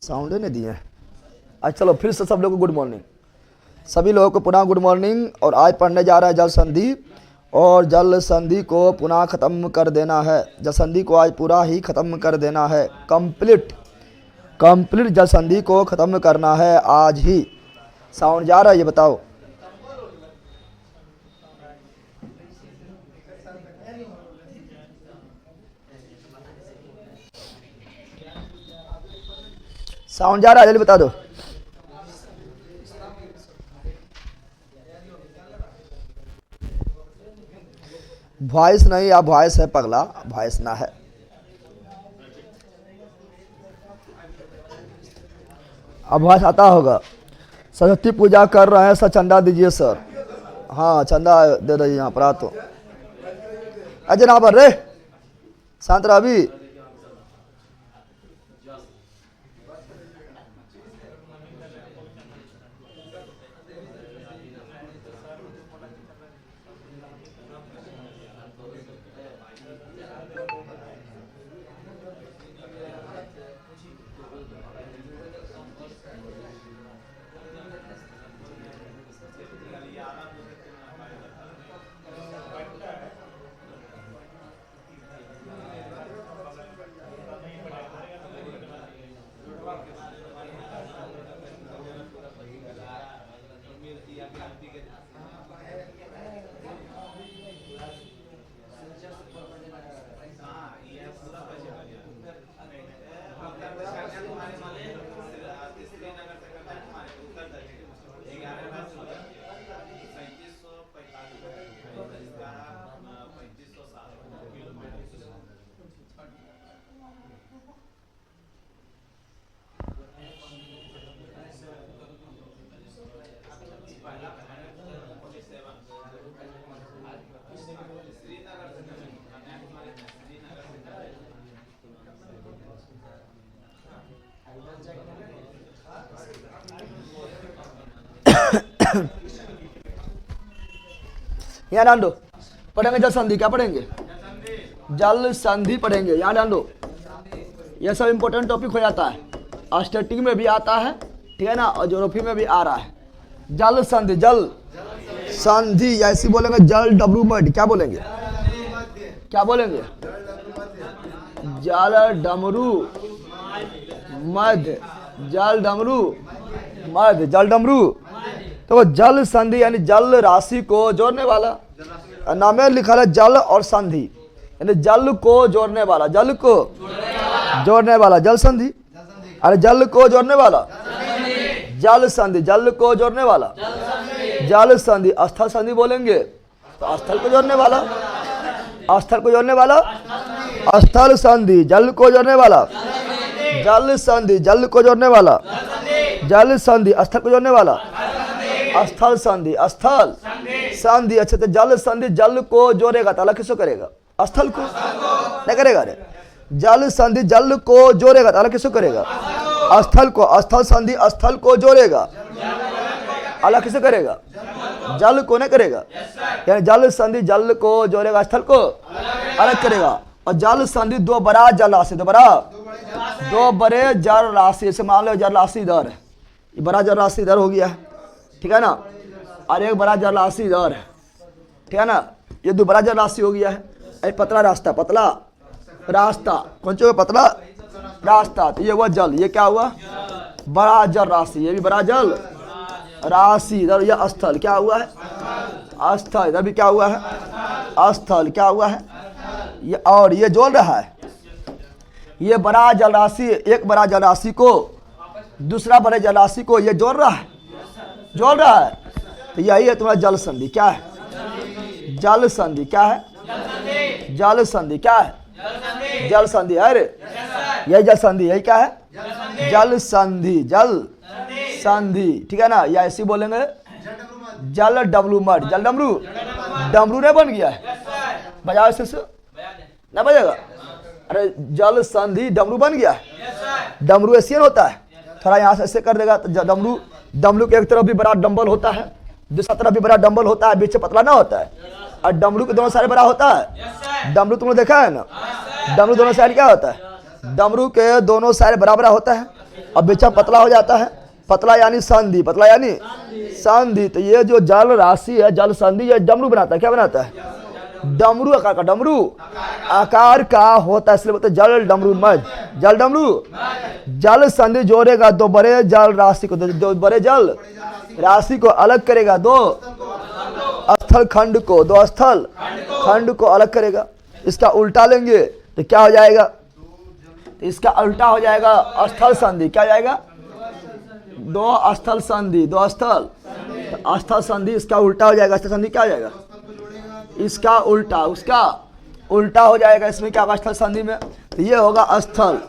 Sound नहीं दिए। आज चलो फिर से सब लोगों को गुड मॉर्निंग, सभी लोगों को पुनः गुड मॉर्निंग। और आज पढ़ने जा रहा है जल संधि, और जल संधि को पुनः ख़त्म कर देना है। जल संधि को आज पूरा ही ख़त्म कर देना है, कंप्लीट जल संधि को ख़त्म करना है आज ही। साउंड जा रहा है ये बताओ। साउंड जा रहा है जल्दी बता दो। वॉइस नहीं, आप वॉइस है पगला, वॉइस ना है। अब वॉइस आता होगा। सरस्वती पूजा कर रहे हैं सर, चंदा दीजिए सर। हाँ चंदा दे रही यहाँ पर। आ तो अजय ना पर रे शांत रहा अभी। यहाँ डाल दो। पढ़ेंगे जल संधि। क्या पढ़ेंगे? जल संधि पढ़ेंगे। यहाँ डाल दो। यह सब इंपॉर्टेंट टॉपिक हो जाता है, स्टैटिक में भी आता है, ठीक है ना, और ज्योग्राफी में भी आ रहा है। जल संधि, जल संधि ऐसी बोलेंगे, जल डब्लू मड। क्या बोलेंगे? क्या बोलेंगे? जल डमरू मध्य, जल डमरू मध्य, जल डमरू। तो जल संधि यानी जल राशि को जोड़ने वाला। नाम में लिखा है जल और संधि, यानी जल को जोड़ने वाला, जल को जोड़ने वाला जल संधि। अरे जल को जोड़ने वाला जल संधि, जल को जोड़ने वाला जल संधि। स्थल संधि बोलेंगे तो स्थल को जोड़ने वाला, स्थल को जोड़ने वाला स्थल संधि। जल को जोड़ने वाला जल संधि, जल को जोड़ने वाला जल संधि। स्थल को जोड़ने वाला स्थल संधि, स्थल संधि। अच्छा तो जल संधि जल को जोड़ेगा तो अलग किसको करेगा? स्थल को नहीं करेगा। अरे जल संधि जल को जोड़ेगा तो अलग किसको करेगा? स्थल को। स्थल संधि स्थल को जोड़ेगा, अलग किसको करेगा? जल को नहीं करेगा। यानी जल संधि जल को जोड़ेगा, स्थल को अलग करेगा। और जल संधि दो बड़ा जल राशि, दो बड़े जल राशि। जैसे मान लो जल राशि इधर है, ये बड़ा जल राशि इधर हो गया है, ठीक है ना, और एक बड़ा जल राशि इधर है, ठीक है ना। ये दो बड़ा जल राशि हो गया है। एक पतला रास्ता, पतला रास्ता, कौन सा पतला रास्ता। तो ये हुआ जल, ये क्या हुआ? बड़ा जल राशि। ये भी बड़ा जल राशि। इधर ये स्थल क्या हुआ है? स्थल। इधर भी क्या हुआ है? स्थल क्या हुआ है? ये और ये जोड़ रहा है। ये बड़ा जल राशि एक बड़ा जल राशि को दूसरा बड़े जल राशि को ये जोड़ रहा है, जोड़ रहा है। तो यही है तुम्हारा जल संधि। क्या है? जल संधि। क्या है? जल संधि। क्या है? जल संधि। अरे यही जल संधि, यही क्या है? जल संधि, जल संधि, ठीक है ना। या ऐसी बोलेंगे जल डब्लू मड, जल डमरू। डमरू ने बन गया है, बजाओ इसे ना बजेगा। अरे जल संधि डमरू बन गया है। डमरू ऐसे होता है, थोड़ा यहाँ से ऐसे कर देगा तो डमरू। डमरू के एक तरफ भी बड़ा डंबल होता है, दूसरा तरफ भी बड़ा डंबल होता है, बीच से पतला ना होता है। और डमरू के दोनों साइड बड़ा होता है। डमरू तुमने देखा है ना? डमरू दोनों साइड क्या होता है? डमरू के दोनों साइड बड़ा बड़ा होता है, अब बीचा पतला हो जाता है, पतला यानी संधि, पतला यानी संधि। तो ये जो जल राशि है, जल संधि, ये डमरू बनाता है। क्या बनाता है? डमरू आकार का, डमरू आकार का होता है, इसलिए बोलते जल डमरू मध्य, जल डमरू। जल संधि जोड़ेगा दो बड़े जल राशि को, दो बड़े जल राशि को अलग करेगा, दो स्थल खंड को, दो स्थल खंड को अलग करेगा। इसका उल्टा लेंगे तो क्या हो जाएगा? तो इसका उल्टा हो जाएगा स्थल संधि। क्या हो जाएगा? दो स्थल संधि, दो स्थल, तो स्थल संधि इसका उल्टा हो जाएगा। स्थल संधि क्या हो जाएगा? इसका उल्टा, उसका उल्टा हो जाएगा। इसमें क्या होगा स्थल संधि में? तो ये होगा स्थल,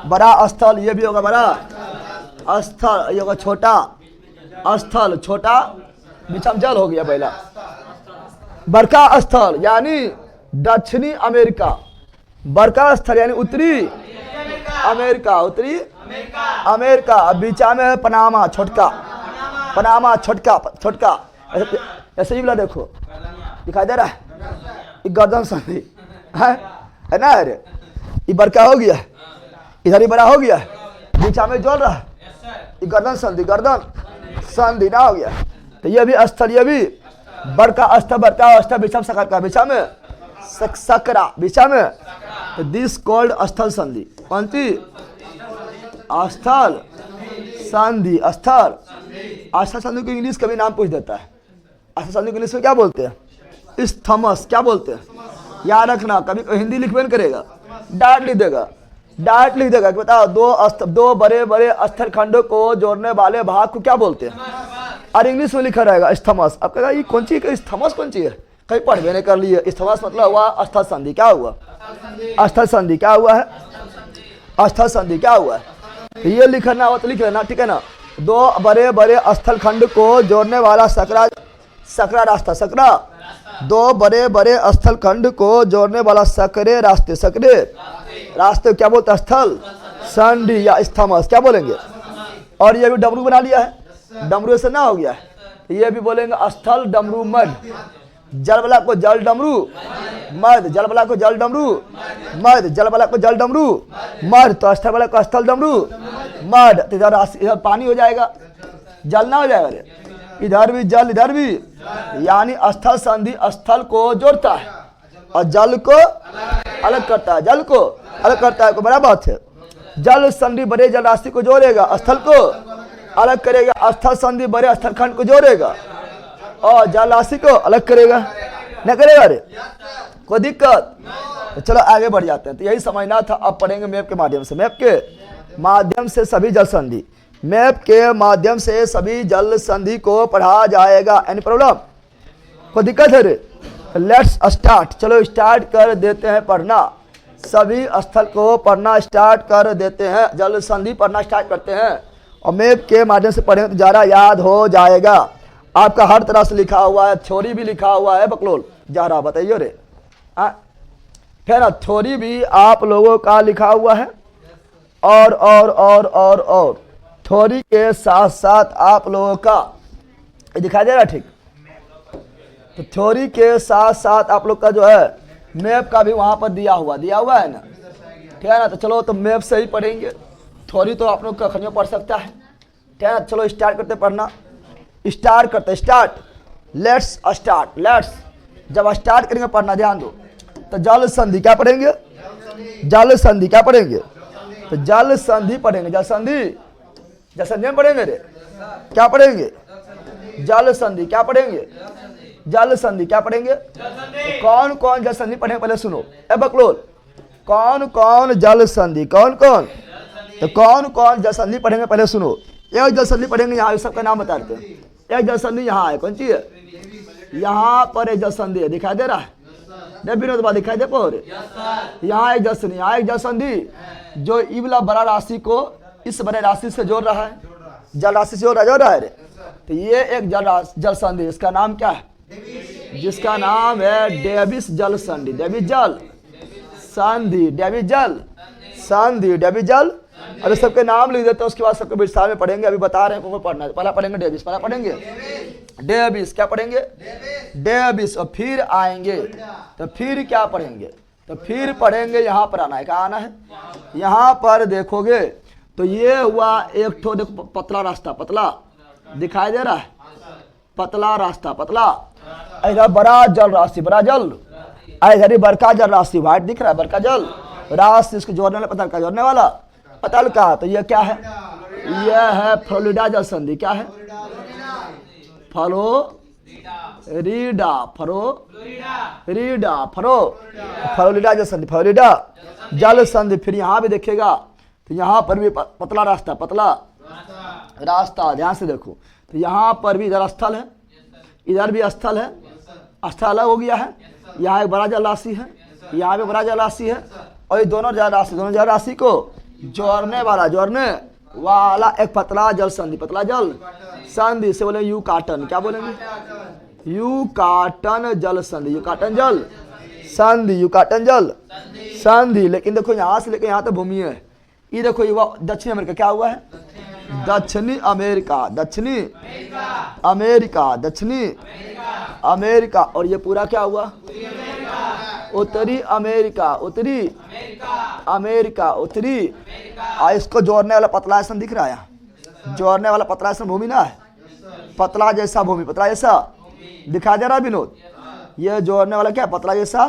बड़ा स्थल, ये भी होगा बड़ा स्थल, ये होगा छोटा स्थल, छोटा बीच में जल हो गया पहला। बड़का स्थल यानी दक्षिणी अमेरिका, बड़का स्थल यानी उत्तरी अमेरिका, उत्तरी अमेरिका। बीचा में पनामा, छोटका पनामा, छोटका छोटका। ऐसे ही बोला, देखो दिखाई दे रहा है, ये गर्दन संधि है ना। अरे ये बड़का हो गया, इधर ही बड़ा हो गया, बीचा में जोड़ रहा है, ये गर्दन संधि, गर्दन संधि ना हो गया। तो ये भी स्थल, ये भी बड़का स्थल, बड़का स्थल बीचा में सकरा का, बीचा में सकरा, बीचा में। तो दिस कॉल्ड स्थल संधि। कौन सी? स्थल संधि, स्थल। स्थल संधि को इंग्लिश कभी नाम पूछ देता है। स्थल संधि को इंग्लिश में क्या बोलते हैं? स्थमस। क्या बोलते हैं? याद रखना, कभी हिंदी लिखबे नहीं करेगा, डायरेक्ट लिख देगा, डायरेक्ट लिख देगा कि बताओ दो बड़े बड़े स्थल खंडों को जोड़ने वाले भाग को क्या बोलते हैं? और इंग्लिश में लिखा रहेगा स्थमस। अब कहेगा ये कौन सी स्थमस, कौन सी है? कहीं पढ़वे नहीं कर लिए। स्थमस मतलब हुआ स्थल संधि। क्या हुआ? स्थल संधि। क्या हुआ है? स्थल संधि। क्या हुआ है? तो ये लिखना हो तो लिख लेना, ठीक है ना। दो बड़े बड़े स्थल खंड को जोड़ने वाला सकरा, सकरा रास्ता, सकरा। दो बड़े बड़े स्थल खंड को जोड़ने वाला सकरे रास्ते, सकरे रास्ते क्या बोलते हैं? स्थल संधि या स्थमस। क्या बोलेंगे? और ये भी डमरू बना लिया है, डमरू से ना हो गया है, ये भी बोलेंगे स्थल डमरू मध्य। जल वाला को जल डमरू मध्य, जल वाला को जल डमरू मध्य, जल वाला को जल डमरू मध्य। तो स्थल वाला को स्थल डमरू मध्य। तो इधर पानी हो जाएगा, जल ना हो जाएगा। रे इधर भी जल, इधर भी, यानी स्थल संधि स्थल को जोड़ता है और जल को अलग करता है, जल को अलग करता है। को बड़ा बात है। जल संधि बड़े जल राशि को जोड़ेगा, स्थल को अलग करेगा। स्थल संधि बड़े स्थल खंड को जोड़ेगा और जल राशि को अलग करेगा, न करेगा? रे कोई दिक्कत? तो चलो आगे बढ़ जाते हैं। तो यही समझना था। अब पढ़ेंगे मैप के माध्यम से, मैप के माध्यम से सभी जल संधि, मैप के माध्यम से सभी जल संधि को पढ़ा जाएगा। Any problem? कोई दिक्कत है? रे लेट्स स्टार्ट। चलो स्टार्ट कर देते हैं पढ़ना। सभी स्थल को पढ़ना स्टार्ट कर देते हैं, जल संधि पढ़ना स्टार्ट करते हैं। और मैप के माध्यम से पढ़ेंगे तो ज़्यादा याद हो जाएगा। आपका हर तरह से लिखा हुआ है, थ्योरी भी लिखा हुआ है बकलोल। ज़रा बताइए रे, फिर ना थ्योरी भी आप लोगों का लिखा हुआ है। और थ्योरी के साथ साथ आप लोगों का ये दिखाई दे रहा है, ठीक? तो थ्योरी के साथ साथ आप लोग का जो है मैप का भी वहाँ पर दिया हुआ है ना, ठीक है ना। तो चलो तो मैप से ही पढ़ेंगे, थ्योरी तो आप लोग कखनी में पढ़ सकता है, ठीक है ना। चलो स्टार्ट करते पढ़ना, स्टार्ट करते, स्टार्ट, लेट्स स्टार्ट, लेट्स। जब स्टार्ट करेंगे पढ़ना ध्यान दो। तो जल संधि क्या पढ़ेंगे? जल संधि क्या पढ़ेंगे? तो जल संधि पढ़ेंगे, जल संधि, जल संधि पढ़ेंगे रे। क्या पढ़ेंगे? जल संधि। क्या पढ़ेंगे? जल संधि। क्या पढ़ेंगे? तो कौन कौन जल संधि पढ़ेंगे पहले सुनो। ए बकलोल, कौन कौन जल संधि, कौन कौन? तो कौन कौन जल संधि पढ़ेंगे पहले सुनो। एक जल संधि पढ़ेंगे, यहाँ सबका नाम बता देते हैं। एक जल संधि यहाँ है, कौन सी है? यहाँ पर एक जल संधि है, दिखाई दे रहा है? विनोद बात दिखाई दे पाओ? यहाँ एक जल संधि, यहाँ एक जल संधि जो ई वाला बड़ा राशि को इस बड़े राशि से जोड़ रहा है, जल राशि से जोड़ रहा है रे। तो ये एक जल संधि, इसका नाम क्या है? जिसका नाम है डेविस जल संधि, डेविस जल संधि, डेविस जल संधि, डेविस जल। अरे सबके नाम लिख देते हैं, उसके बाद सबके विस्तार में पढ़ेंगे। अभी बता रहे हैं कौन पढ़ना है। पहला पढ़ेंगे डेविस, पहला पढ़ेंगे डेविस। क्या पढ़ेंगे? डेविस। और फिर आएंगे तो फिर क्या पढ़ेंगे? तो फिर पढ़ेंगे, यहाँ पर आना है। कहाँ आना है? यहाँ पर देखोगे तो ये हुआ एक ठो, देखो पतला रास्ता, पतला दिखाई दे रहा है, पतला रास्ता, पतला। इधर बड़ा जल राशि, बड़ा जल, इधर ही बड़का जल राशि, व्हाइट दिख रहा है, बड़का जल राशि, इसको जोड़ने वाला पतल का, जोड़ने वाला पतल का। तो ये क्या है? यह है फ्लोरिडा जल संधि। क्या है? फ्लोरिडा, फ्लोरिडा जल संधि, फ्लोरिडा जल संधि। फिर यहाँ भी देखेगा तो यहाँ पर भी पतला रास्ता, पतला रास्ता, ध्यान से देखो। तो यहाँ पर भी इधर स्थल है, इधर भी स्थल है, स्थल अलग हो गया है। यहाँ एक बड़ा जल राशि है, यहाँ भी बड़ा जल राशि है, और ये दोनों जल राशि को जोड़ने वाला एक पतला जल संधि, पतला जल संधि से बोले यू काटन। क्या बोलेंगे? यू काटन जल संधि, यू काटन जल संधि, यू काटन जल संधि। लेकिन देखो यहाँ से लेकर यहाँ तक भूमि है। ये देखो ये दक्षिण अमेरिका, क्या हुआ है? दक्षिणी अमेरिका, दक्षिणी अमेरिका, दक्षिणी अमेरिका। और ये पूरा क्या हुआ? उत्तरी अमेरिका, उत्तरी अमेरिका, उत्तरी। इसको जोड़ने वाला पतला ऐसा दिख रहा है, जोड़ने वाला पतला ऐसा भूमि ना है, पतला जैसा भूमि, पतला जैसा दिखा दे रहा है विनोद। ये जोड़ने वाला क्या? पतला जैसा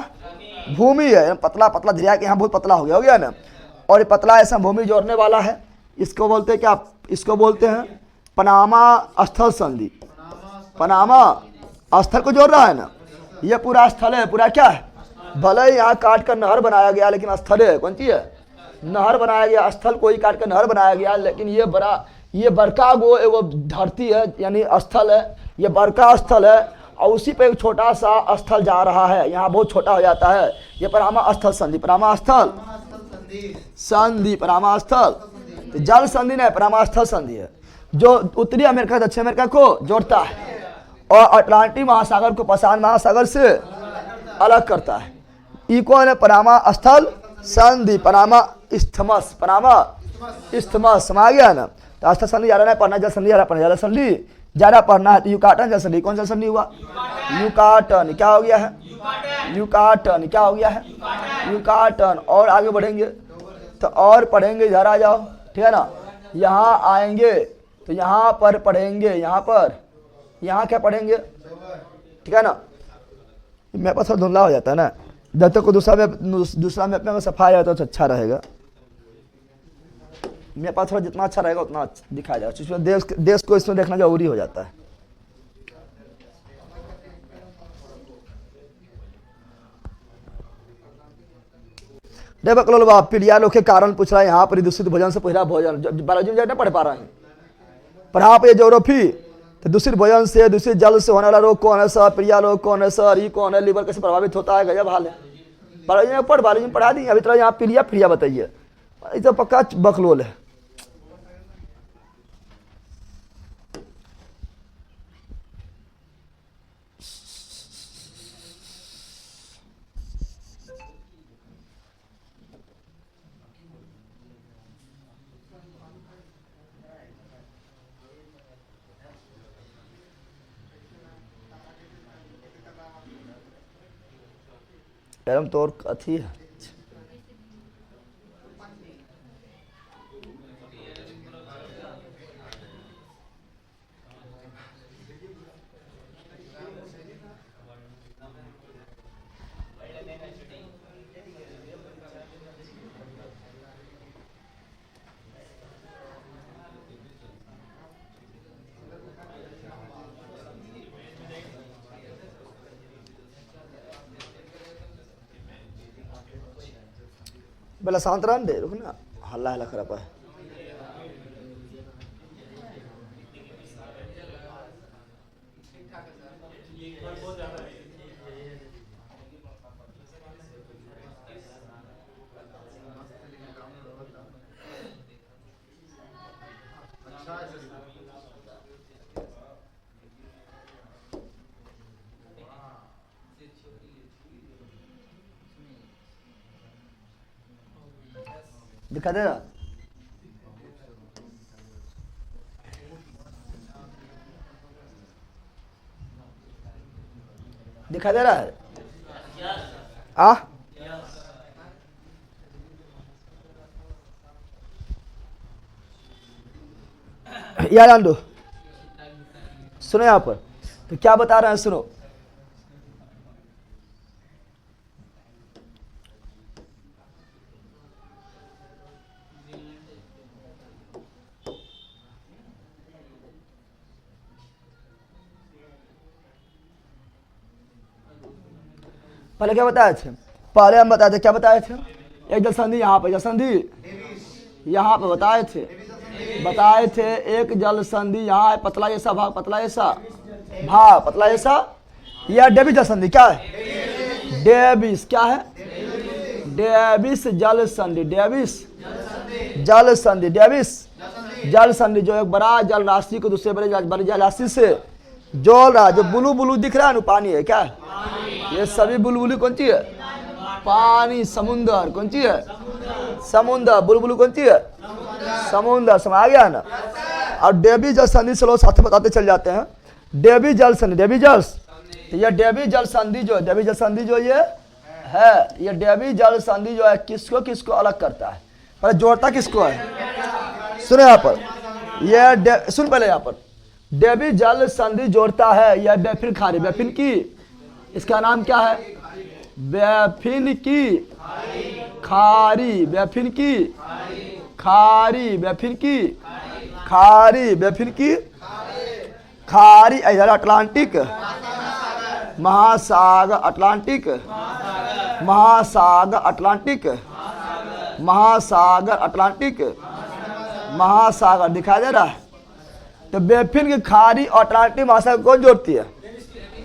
भूमि है, पतला पतला दरिया के यहाँ बहुत पतला हो गया ना। और ये पतला ऐसा भूमि जोड़ने वाला है, इसको बोलते हैं क्या? इसको बोलते हैं पनामा स्थल संधि। पनामा स्थल को जोड़ रहा है ना, ये पूरा स्थल है, पूरा क्या है? भले ही यहाँ काट कर नहर बनाया गया, लेकिन स्थल है। कौन सी है? नहर बनाया गया, स्थल को ही काट कर नहर बनाया गया, लेकिन ये बड़का वो धरती है, यानी स्थल है, ये बड़का स्थल है। और उसी पे एक छोटा सा स्थल जा रहा है, यहाँ बहुत छोटा हो जाता है। ये पनामा स्थल संधि, पनामा स्थल संधि, पनामा स्थल जल संधि नहीं, पनामा स्थल संधि है, जो उत्तरी अमेरिका दक्षिण अमेरिका को जोड़ता है और अटलांटिक महासागर को प्रशांत महासागर से अलग करता है। कौन है? पनामा स्थल संधि, पनामा इस्थमस, पनामा इस्थमस। समा गया ना? तो स्थल संधि ज्यादा नहीं पढ़ना, जल संधि ज्यादा पढ़ना, जल संधि ज्यादा पढ़ना है। तो युकाटन जल संधि, कौन सा संधि हुआ? युकाटन। क्या हो गया है? युकाटन। क्या हो गया है? युकाटन। और आगे बढ़ेंगे तो और पढ़ेंगे, इधर आ जाओ, ठीक है ना। यहाँ आएंगे तो यहाँ पर पढ़ेंगे, यहाँ पर, यहाँ क्या पढ़ेंगे, ठीक है ना। मेरे पास थोड़ा धुंधला हो जाता है ना, जब तक को दूसरा में अपने में सफाई जाता है तो अच्छा रहेगा। मेरे पास थोड़ा जितना अच्छा रहेगा उतना दिखाया जाएगा, इसमें देश को इसमें देखना जरूरी हो जाता है। प्रिया लोग के कारण पूछ रहा है, यहाँ पर दूषित भोजन से पहला भोजन बायोलॉजी में नहीं पढ़ पा रहे हैं, पर यहाँ पे ज्योग्राफी तो दूषित भोजन से, दूषित जल से होने वाला रोग कौन है सर? प्रिया रोग कौन है सर? ये कौन है? लीवर कैसे प्रभावित होता है? गजब हाल है। बायोलॉजी में बायोलॉजी में पढ़ा दी, अभी तरह यहाँ प्रिया बताइए, ये तो पक्का बकलोल है। परम तो और अथी है। बेला शांत रहने दे, रुक ना, हल्ला हल्ला खराब है। दिखा दे रहा, दिखा दे रहा है। या जान दो, सुनो यहाँ पर तो क्या बता रहे हैं, सुनो। पहले क्या बताए थे, पहले हम बताए थे, क्या बताए थे, एक जल संधि यहाँ पे, जल संधि यहाँ पे बताए थे एक जल संधि यहाँ है, पतला ऐसा भाग, पतला ऐसा भाग, पतला ऐसा, यह डेविस जल संधि क्या है, डेविस क्या है, डेविस जल संधि, डेविस जल संधि, डेविस जल संधि जो एक बड़ा जल राशि को दूसरे बड़े जल राशि से जोड़ रहा है। जो ब्लू ब्लू दिख रहा है ना, पानी है, क्या है, ये सभी बुलबुली कौन सी है, पानी, समुंदर, कौन सी है, समुंदर, बुलबुली कौन सी है, समुंदर, समझ आ गया ना। और डेविस जल संधि से लोग साथ बताते चल जाते हैं, डेविस जल संधि, डेविस जल, तो ये डेविस जल संधि जो है, डेविस जल संधि जो ये है, ये डेविस जल संधि जो है किसको किसको अलग करता है, पर जोड़ता किसको है, सुनो यहाँ पर, ये सुन पहले यहाँ पर, डेविस जल संधि जोड़ता है यह बेफिन खारी, बेफिन की, इसका नाम क्या है, बेफिन की खारी, बेफिन की खारी, बेफिन की खारी, बेफिन की खारी, इधर अटलांटिक महासागर, अटलांटिक महासागर, अटलांटिक महासागर, अटलांटिक महासागर दिखाई दे रहा है। तो बेफिन की खारी और अटलांटिक महासागर कौन जोड़ती है,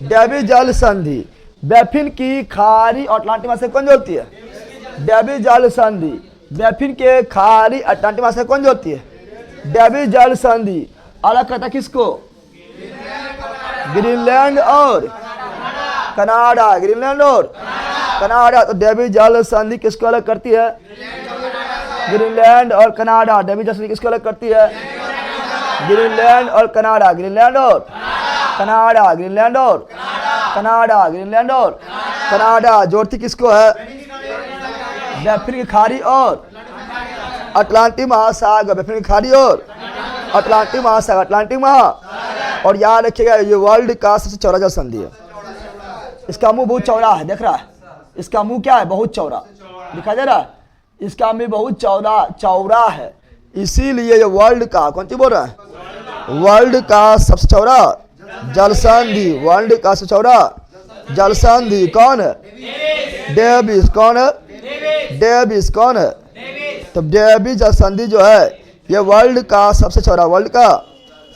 डेविस जल संधि, बेफिन की खारी और अटलांटिक महासागर कौन जोड़ती है, डेविस जल संधि, बेफिन के खारी अटलांटिक महासागर कौन जोड़ती है, डेविस जल संधि अलग करता किसको, ग्रीनलैंड और कनाडा, ग्रीनलैंड और कनाडा। तो डेविस जल संधि किसको अलग करती है, ग्रीनलैंड और कनाडा, डेविस जल संधि किसको अलग करती है, ग्रीनलैंड और कनाडा, ग्रीनलैंड और कनाडा, ग्रीनलैंड और कनाडा, ग्रीनलैंड और कनाडा जोड़ती किसको है, बेफिन की खाड़ी और अटलांटिक महासागर, बेफिन की खाड़ी और अटलांटिक महासागर, अटलांटिक महा। और याद रखिएगा ये वर्ल्ड का सबसे चौड़ा जल संधि है, इसका मुंह बहुत चौड़ा है, देख रहा है, इसका मुंह क्या है, बहुत चौड़ा दिखाई दे रहा है, इसका मुंह बहुत चौड़ा है, इसीलिए ये वर्ल्ड का, कौन सी बोल रहा है, वर्ल्ड का सबसे चौड़ा जल संधि, वर्ल्ड का सबसे चौड़ा जल संधि कौन है, डेविस, कौन है, डेविस कौन है, तो डेविस जल संधि जो है ये वर्ल्ड का सबसे चौड़ा, वर्ल्ड का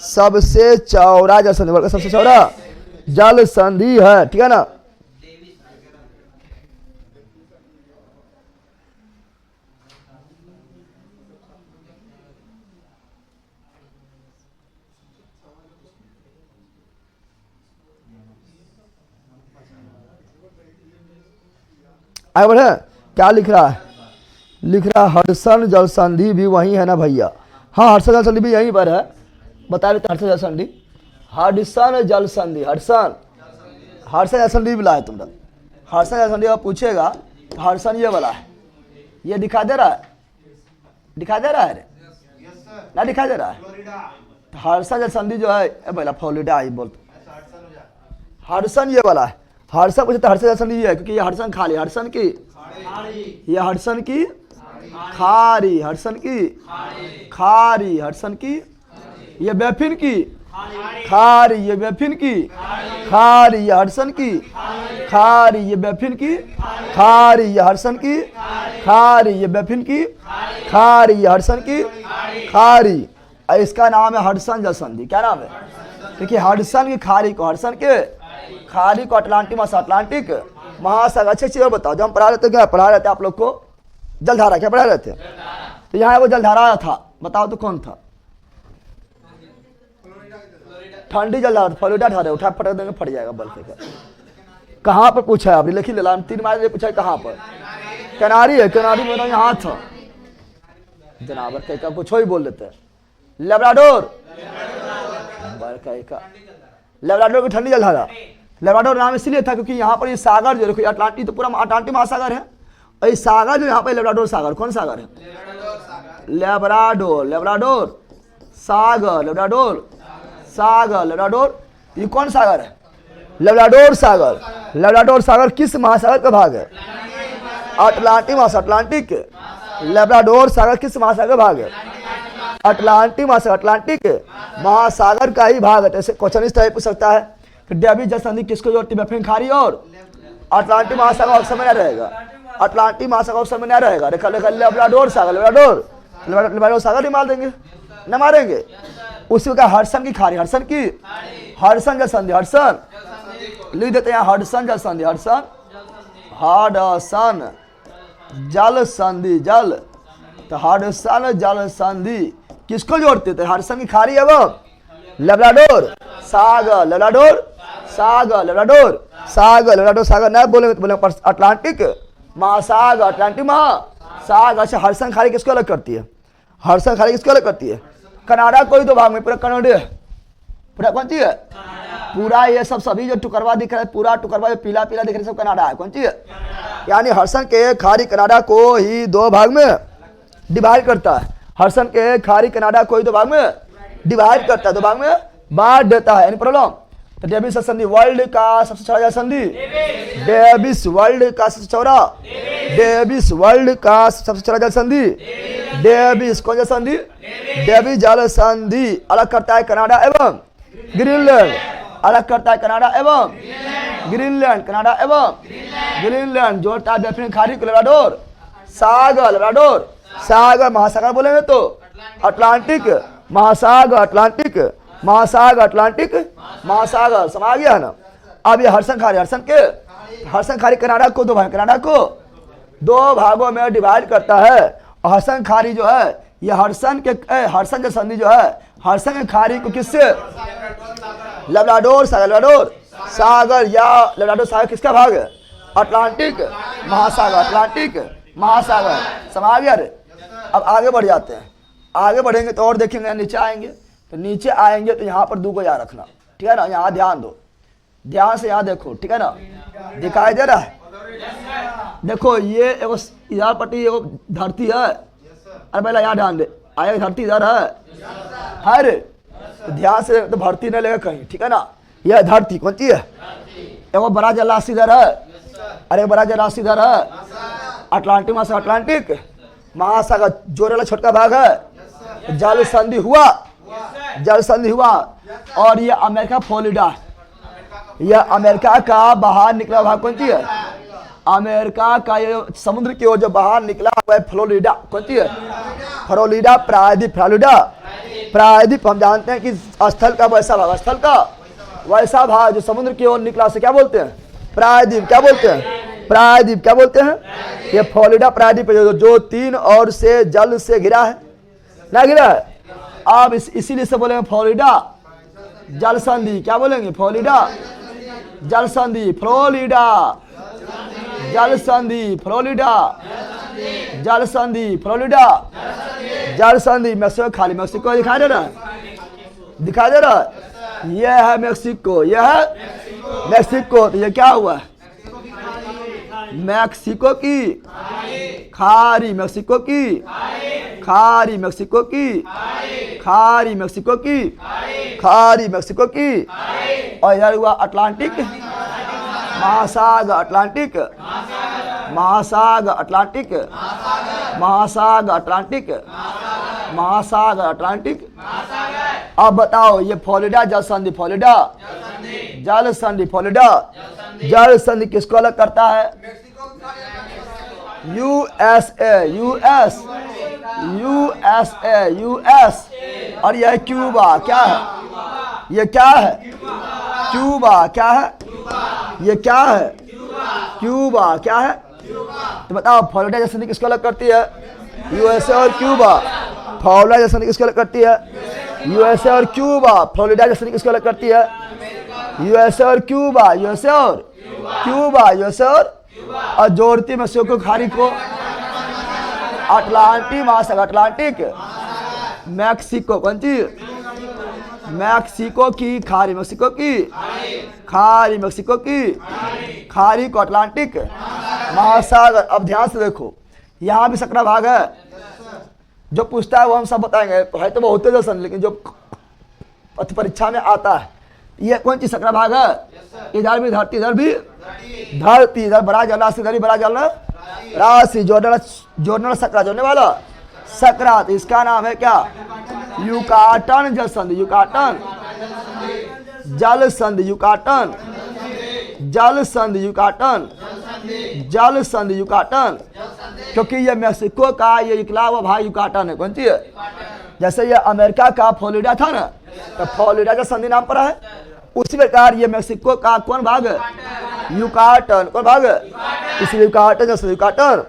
सबसे चौड़ा जल संधि, वर्ल्ड का सबसे चौड़ा जल संधि है, ठीक है ना। आगे बढ़े, क्या लिख रहा है, लिख रहा है हडसन जल संधि भी वही है ना भैया, हाँ हडसन जल संधि भी यहीं पर है, बता रहे थे हडसन जल संधि, हडसन जल संधि, हडसन जल संधि भी लाए तुम, हडसन जल संधि आप पूछेगा तो हडसन ये वाला है, ये दिखा दे रहा है, दिखा दे रहा है ना, दिखा दे रहा है, तो हडसन जल संधि जो है बोला फ्लोरिडा ही बोलते, हडसन ये वाला है, हडसन पूछते हडसन जल संधि है क्योंकि ये हडसन खाली, हडसन की, ये हडसन की खारी, हडसन की खारी, हडसन की, ये बेफिन की खारी, ये बेफिन की खारी, ये हडसन की खारी, ये बेफिन की खारी, ये हडसन की खारी, ये बेफिन की खारी, ये हडसन की खारी। इसका नाम है हडसन जल संधि, क्या नाम है, देखिए हडसन की खारी को, हडसन के खाड़ी को अटलांटिक महासागर, अच्छी चीज बताओ, जब हम पढ़ा रहते क्या पढ़ा रहते आप लोग को, जलधारा क्या पढ़ा रहते, तो यहाँ वो जलधारा था, बताओ तो कौन था, ठंडी जलधारा, फ्लोरिडा धारा, उठा पटक देंगे फट जाएगा बल से, कहाँ पर पूछा है आपने, लिखी ले, 3 मार पूछा कहाँ पर, किनारी है, किनारी मेरा यहाँ था जनाबर, कहीं कुछ ही बोल देते हैं, लेब्राडोर, लेब्राडोर की ठंडी जलधारा, लेब्राडोर नाम इसलिए था क्योंकि यहाँ पर ये सागर जो देखो अटलांटिक, तो पूरा अटलांटिक महासागर है, और ये सागर जो यहाँ पर लेब्राडोर सागर, कौन सागर है, लेब्राडोर, लेब्राडोर सागर, लब्राडोर सागर, लब्राडोर, ये कौन सागर है? लब्राडोर सागर। लब्राडोर सागर किस महासागर का भाग है? अटलांटिक महासागर, अटलांटिक। लब्राडोर सागर किस महासागर का भाग है? अटलांटिक महासागर, अटलांटिक महासागर का ही भाग है। जैसे क्वेश्चन इस तरह पूछ सकता है कि डेविड जल संधि किसको जोड़ती है? बर्फीली खाड़ी और अटलांटिक महासागर ऑप्शन में नहीं रहेगा, अटलांटिक महासागर ऑप्शन में नहीं रहेगा। रेखा लेखा लब्राडोर सागर, लब्राडोर सागर नहीं मार देंगे, न मारेंगे। उसी का हडसन की खाड़ी, हडसन की, हडसन जल संधि, हडसन लिख देते हैं, हडसन जल संधि, हडसन, हडसन जल संधि, जल, तो हडसन जल संधि किसको जोड़ते थे? हडसन की खाड़ी एवं लब्राडोर सागर, लब्राडोर सागर, लब्राडोर सागर, लब्राडोर सागर नहीं बोलेंगे तो बोलेंगे अटलांटिक महासागर, अटलांटिक महासागर। अच्छा, हडसन खाड़ी किसको अलग करती है? हडसन खाड़ी किसको अलग करती है? कनाडा को ही तो भाग में, पूरा कनाडा, पूरा कौन सी है? पूरा ये सब सभी जो टुकरवा दिख रहा है, पूरा टुकरवा पीला पीला दिख रहा है, सब कनाडा है। कौन सी है? यानी हडसन के खाड़ी कनाडा को ही दो भाग में डिवाइड करता है। हडसन के खाड़ी कनाडा को ही दो भाग में डिवाइड करता है, दो भाग में बांट देता है। Any problem? तो डेविस संधि वर्ल्ड का सबसे चौड़ा जल संधि, डेविस वर्ल्ड का सबसे चौड़ा, डेविस वर्ल्ड का सबसे चौड़ा जल संधि, डेविस कौन जल संधि? डेविस जल संधि अलग करता है कनाडा एवं ग्रीनलैंड, अलग करता है कनाडा एवं ग्रीनलैंड, कनाडा एवं ग्रीनलैंड जोड़ता है बर्फीली खाड़ी को लब्राडोर सागर, लब्राडोर सागर महासागर बोलेंगे तो अटलांटिक महासागर, अटलांटिक महासागर, अटलांटिक महासागर, समझ गया है ना? अब ये हडसन खाड़ी, हडसन खाड़ी कनाडा को दो भाग, कनाडा को दो भागों में डिवाइड करता है। और हडसन खाड़ी जो है ये हडसन जल संधि जो है, हडसन के खाड़ी को किससे? लब्राडोर सागर, लब्राडोर सागर या लब्राडोर सागर किसका भाग है? अटलांटिक महासागर, अटलांटिक महासागर, समझ गया रे? अब आगे बढ़ जाते हैं, आगे बढ़ेंगे तो और देखेंगे, नीचे आएंगे तो नीचे आएंगे तो यहाँ पर दो को याद रखना, ठीक है ना? यहाँ ध्यान दो, ध्यान से यहाँ देखो, ठीक है ना? दिखाई दे रहा है? देखो ये एगो इधर पट्टी एगो धरती है, अरे पहले यहाँ ध्यान दे, आगे धरती इधर है रे, तो ध्यान से तो धरती नहीं लेगा कहीं, ठीक है ना? यह धरती कौन सी है? एगो बड़ा जलराशि इधर है, अरे बड़ा जलराशि इधर है, अटलांटिक महासागर, अटलांटिक महासागर जोड़े वाला छोटका भाग है, जल संधि हुआ, जल संधि हुआ। और ये अमेरिका फ्लोरिडा, यह अमेरिका का बाहर निकला भाग कौन सी है? अमेरिका का ये समुद्र की ओर जो बाहर निकला हुआ है फ्लोरिडा, कौन सी है? फ्लोरिडा, प्रायद्वीप, फ्लोरिडा प्रायद्वीप हम जानते हैं कि स्थल का वैसा भाग, स्थल का वैसा भाग जो समुद्र की ओर निकला से क्या बोलते हैं? प्रायद्वीप। क्या बोलते हैं? प्रायद्वीप। क्या बोलते हैं? ये फ्लोरिडा प्रायद्वीप जो तीन ओर से जल से घिरा है, ना घिरा है? अब इसीलिए से बोलेंगे फ्लोरिडा जल संधि। क्या बोलेंगे? फ्लोरिडा जल संधि, फ्लोरिडा जल संधि, फ्लोरिडा जल संधि, फ्लोरिडा जल संधि। मैक्सिको खाली, मैक्सिको दिखाई दे रहा है? दिखाई दे रहा है? यह है मैक्सिको, यह है मैक्सिको। तो ये क्या हुआ? मैक्सिको की खाड़ी, मैक्सिको की खाड़ी, मैक्सिको की खाड़ी, मैक्सिको की खाड़ी, मैक्सिको की। और इधर हुआ अटलांटिक महासागर, अटलांटिक महासागर, अटलांटिक महासागर, अटलांटिक महासागर, अटलांटिक। अब बताओ ये फ्लोरिडा जल संधि, फ्लोरिडा जल संधि, फ्लोरिडा जल संधि किसको अलग करता है? USA, US, USA, US. और यह क्यूबा। क्या है? ये क्या है? क्यूबा। क्या है? ये क्या है? क्यूबा। क्या है? तो बताओ फ्लोरिडा जल संधि किसको अलग करती है? यूएसए और क्यूबा। फ्लोरिडा जल संधि किसको अलग करती है? यूएसए और क्यूबा। फ्लोरिडा जल संधि किसको अलग करती है? यूएसए और क्यूबा, यूएसए और क्यूबा, यूएसए और जोड़ती मैक्सिको खाड़ी को अटलांटिक महासागर, अटलांटिक मैक्सिको। कौन सी? मैक्सिको की खाड़ी, मैक्सिको की खाड़ी, मैक्सिको की खाड़ी को अटलांटिक महासागर। अब ध्यान से देखो, यहाँ भी सकरा भाग है, जो पूछता है वो हम सब बताएंगे, है तो बहुत जैसा, लेकिन जो परीक्षा में आता है, ये कौन चीज सकरा भाग है, इधर भी धरती, इधर भी धरती, इधर बड़ा जल राशि, इधर भी बड़ा जल राशि, जोड़ने सकरा, जोड़ने वाला सकरा, तो इसका नाम है क्या, युकाटन जल संधि, युकाटन जल संधि, युकाटन जल संधि, युकाटन जल संधि, युकाटन, क्योंकि ये मेक्सिको का ये निकला हुआ भाई युकाटन है, कौन सी है, जैसे ये अमेरिका का फ्लोरिडा था ना, तो फ्लोरिडा का संधि नाम पड़ा है, उसी प्रकार ये मेक्सिको का कौन भाग है, युकाटन, कौन भाग है, इसलिए युकाटन जैसे, युकाटन,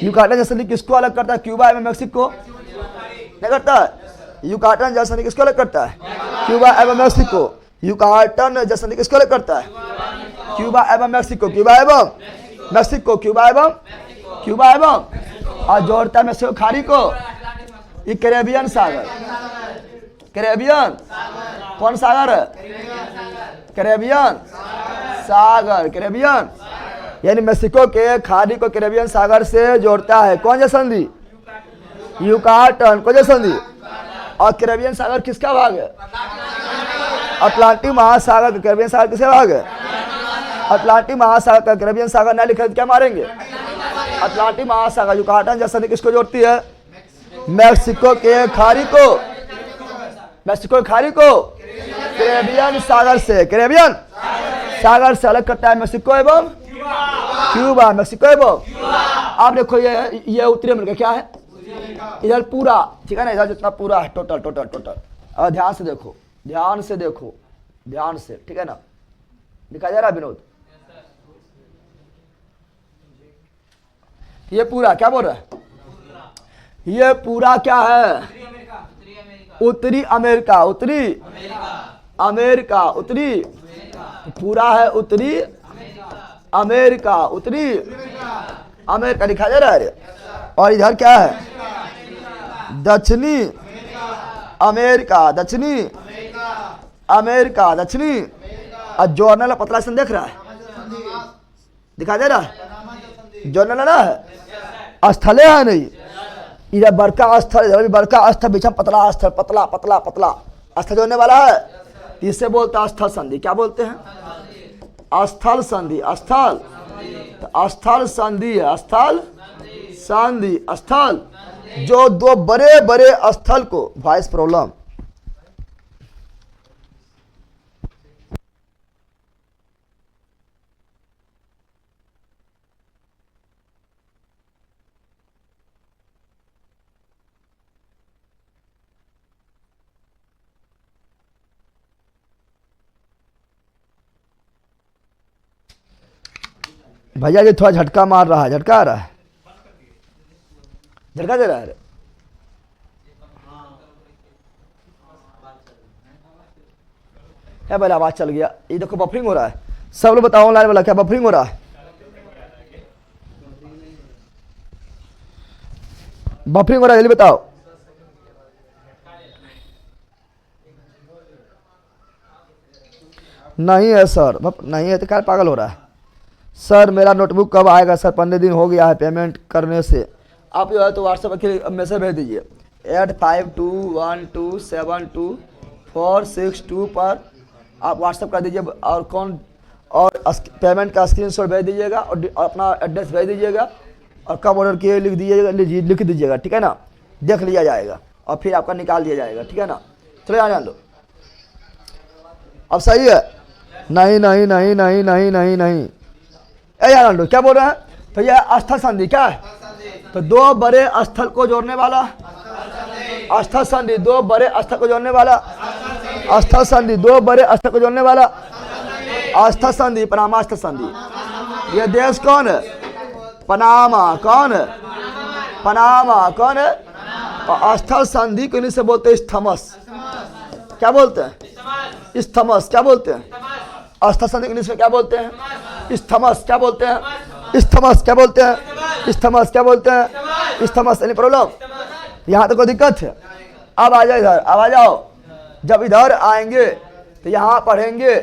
युकाटन जैसे किसको अलग करता है, क्यूबा एवं मेक्सिको नहीं करता है, युकाटन जैसे किसको अलग करता है, क्यूबा एवं मेक्सिको, युकाटन जैसे किसको अलग करता है, क्यूबा एवं मेक्सिको, क्यूबा एवं मेक्सिको, क्यूबा एवं और जोड़ता है मेक्सिको खाड़ी को, ये कैरेबियन सागर, कैरेबियन कौन सागर है, कैरेबियन सागर, कैरेबियन यानी मेक्सिको के खाड़ी को कैरेबियन सागर से जोड़ता है, कौन सा संधि, युकाटन, कौन सा संधि, और कैरेबियन सागर किसका भाग है, अटलांटिक महासागर, कैरेबियन सागर किसका भाग है, अटलांटिक महासागर का, कैरेबियन सागर ना लिखे तो क्या मारेंगे, अटलांटिक महासागर, युकाटन जैसा किसको जोड़ती है, मेक्सिको के खाड़ी को, मेक्सिको खाड़ी को कैरेबियन सागर से, कैरेबियन सागर से अलग करता है मेक्सिको एवं क्यूबा, मेक्सिको एवं, आप देखो ये उत्तरी अमेरिका क्या है, इधर पूरा, ठीक है ना, इधर जितना पूरा है टोटल टोटल टोटल, और ध्यान से देखो, ध्यान से देखो, ध्यान से, ठीक है ना, दिखाई दे रहा है विनोद, ये पूरा क्या बोल रहा है, ये पूरा क्या है, उत्तरी अमेरिका, उत्तरी अमेरिका, उत्तरी पूरा है उत्तरी अमेरिका, उत्तरी अमेरिका दिखाई दे रहा है, और इधर क्या है, दक्षिणी अमेरिका, दक्षिणी अमेरिका, दक्षिणी, और जोड़ने पतला सन देख रहा है, दिखाई दे रहा है, जोड़ने ना है, स्थले है नहीं, इधर बड़का स्थल, इधर भी बड़का स्थल, बीच में पतला स्थल, पतला पतला पतला स्थल जोड़ने वाला है, इससे बोलते हैं स्थल संधि, क्या बोलते हैं, स्थल संधि, स्थल, तो स्थल संधि है, स्थल संधि, स्थल जो दो बड़े बड़े स्थल को, वॉइस प्रॉब्लम, भैया जी थोड़ा झटका मार रहा है, झटका आ रहा है, झटका दे रहा है, पहले आवाज चल गया, ये देखो बफरिंग हो रहा है, सब लोग बताओ ऑनलाइन वाला क्या बफरिंग हो रहा है, बफरिंग हो रहा है, जल्दी बताओ, नहीं है सर, नहीं है तो क्या पागल हो रहा है, सर मेरा नोटबुक कब आएगा सर, 15 दिन हो गया है पेमेंट करने से, आप जो है तो व्हाट्सएप के मैसेज भेज दीजिए 8521272462 पर आप व्हाट्सएप कर दीजिए, और पेमेंट का स्क्रीनशॉट भेज दीजिएगा, और अपना एड्रेस भेज दीजिएगा, और कब ऑर्डर किए लिख दीजिएगा, ठीक है ना, देख लिया जाएगा, और फिर आपका निकाल दिया जाएगा, ठीक है ना, चलो यहाँ जान लो, अब सही है, नहीं नहीं नहीं नहीं नहीं नहीं नहीं, यार क्या बोल रहे हैं, तो यह स्थल संधि क्या है, तो दो बड़े स्थल को जोड़ने वाला, स्थल संधि दो बड़े स्थल को जोड़ने वाला, स्थल संधि दो बड़े स्थल को जोड़ने वाला, स्थल संधि पनामा स्थल संधि, यह देश कौन है, पनामा, कौन है, पनामा कौन है, और स्थल संधि को इन्हीं से बोलते हैं स्थमस, क्या बोलते हैं, स्थमस, क्या बोलते हैं, स्थल संधि इंग्लिश में क्या बोलते हैं, स्थमस, क्या बोलते हैं, स्थमस, क्या बोलते हैं, स्थमस, क्या बोलते हैं, स्थमस, एनी प्रॉब्लम, यहाँ तो कोई दिक्कत है, अब आ जाओ इधर, अब आ जाओ, जब इधर आएंगे तो यहाँ पढ़ेंगे,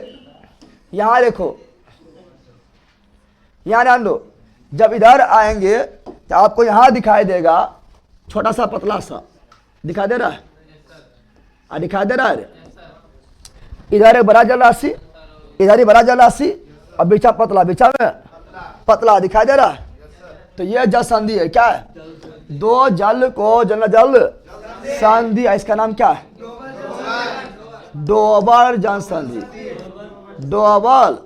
यहाँ देखो, यहाँ ध्यान दो, जब इधर आएंगे तो आपको यहाँ दिखाई देगा छोटा सा पतला सा दिखाई दे रहा है, दिखाई दे रहा है। इधर एक बड़ा जल राशि, इधर ही बड़ा जल राशि और बीचा पतला, बीचा में पतला दिखाई दे रहा है। तो ये जल संधि है। क्या है? दो जल को जल संधि है। इसका नाम क्या है? डोबर जल संधि, डोबर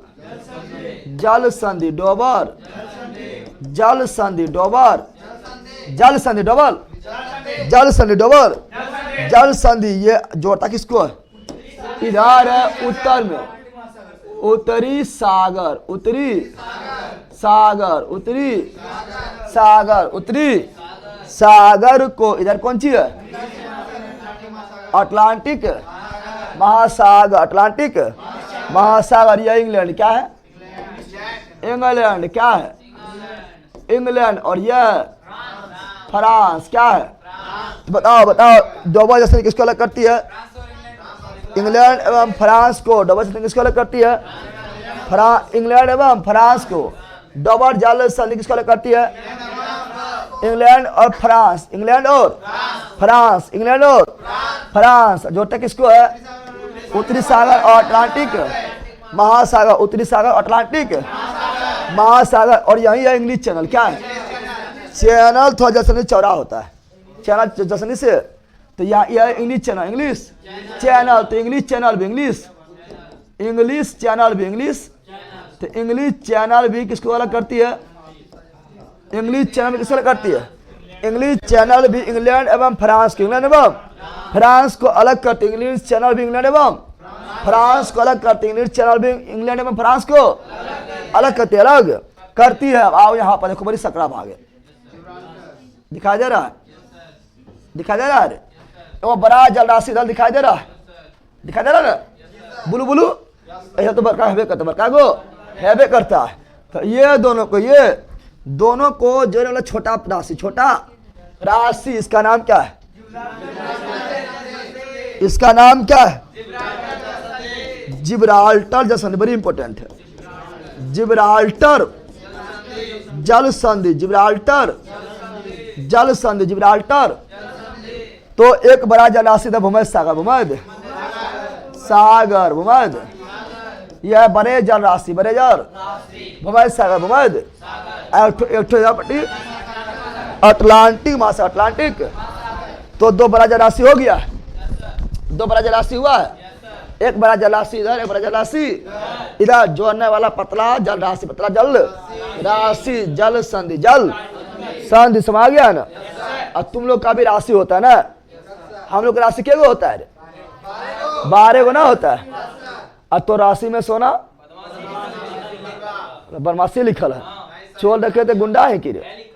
जल संधि, डोबर जल संधि, डोबर जल संधि, डोबर जल संधि, डोबर जल संधि। ये जोड़ता किसको है? इधर है उत्तर में उत्तरी सागर, उत्तरी सागर, उत्तरी सागर, उत्तरी सागर को इधर कौन सी है? अटलांटिक महासागर, अटलांटिक महासागर। यह इंग्लैंड क्या है? इंग्लैंड क्या है? इंग्लैंड। और यह फ्रांस क्या है? तो बताओ बताओ, डोबर जल संधि किसको अलग करती है? इंग्लैंड एवं फ्रांस को डोबर जल संधि किसको अलग करती है? इंग्लैंड एवं फ्रांस को डोबर जल संधि किसको अलग करती है? इंग्लैंड और फ्रांस, इंग्लैंड और फ्रांस, इंग्लैंड और फ्रांस। जोड़ता किसको है? उत्तरी सागर और अटलांटिक महासागर, उत्तरी सागर अटलांटिक महासागर। और यही है इंग्लिश चैनल। क्या है? चैनल थोड़ा जल संधि चौड़ा होता है, चैनल जल संधि से। तो यह इंग्लिश चैनल, इंग्लिश चैनल। तो इंग्लिश चैनल भी इंग्लिश, इंग्लिश चैनल भी इंग्लिश। तो इंग्लिश चैनल भी किसको अलग करती है? इंग्लिश चैनल भी किसको अलग करती है? इंग्लिश चैनल भी इंग्लैंड एवं फ्रांस को, इंग्लैंड एवं फ्रांस को अलग करती है। इंग्लिश चैनल भी इंग्लैंड एवं फ्रांस को अलग करती है। इंग्लिश चैनल भी इंग्लैंड एवं फ्रांस को अलग करती है, अलग करती है। आओ यहाँ पर देखो, बड़ी सकरा भागे दिखाई दे रहा है, दिखाई दे रहा है। वो बड़ा जल राशि दल दिखाई दे रहा है, दिखाई दे रहा है। बुलू बुलू ऐसा तो बड़का हेबे करता, बड़का को हेबे करता है। तो ये दोनों को, ये दोनों को जो वाला छोटा राशि, छोटा राशि, इसका नाम क्या है? इसका नाम क्या है? जिब्राल्टर जल संधि। बड़ी इंपॉर्टेंट है, जिब्राल्टर जल संधि, जिब्राल्टर जल संधि, जिब्राल्टर। तो एक बड़ा जल राशि था भूमध्य सागर, भूमध्य सागर, भूमध्य। यह बड़े जल राशि, बड़े जल भूमध्य सागर, भूमध्य। एक अटलांटिक महासागर, अटलांटिक। तो दो बड़ा जल राशि हो गया, दो बड़ा जल राशि हुआ है। एक बड़ा जल राशि इधर, एक बड़ा जल राशि इधर। जोड़ने वाला पतला जल राशि, पतला जल राशि, जल संधि, जल संधि। समा गया ना? और तुम लोग का भी राशि होता है ना? हम लोग का राशि क्या होता है? 12 गुना होता है। और तो राशि में सोना बदमाशी लिखल है। चोर रखे थे गुंडा है कि रे?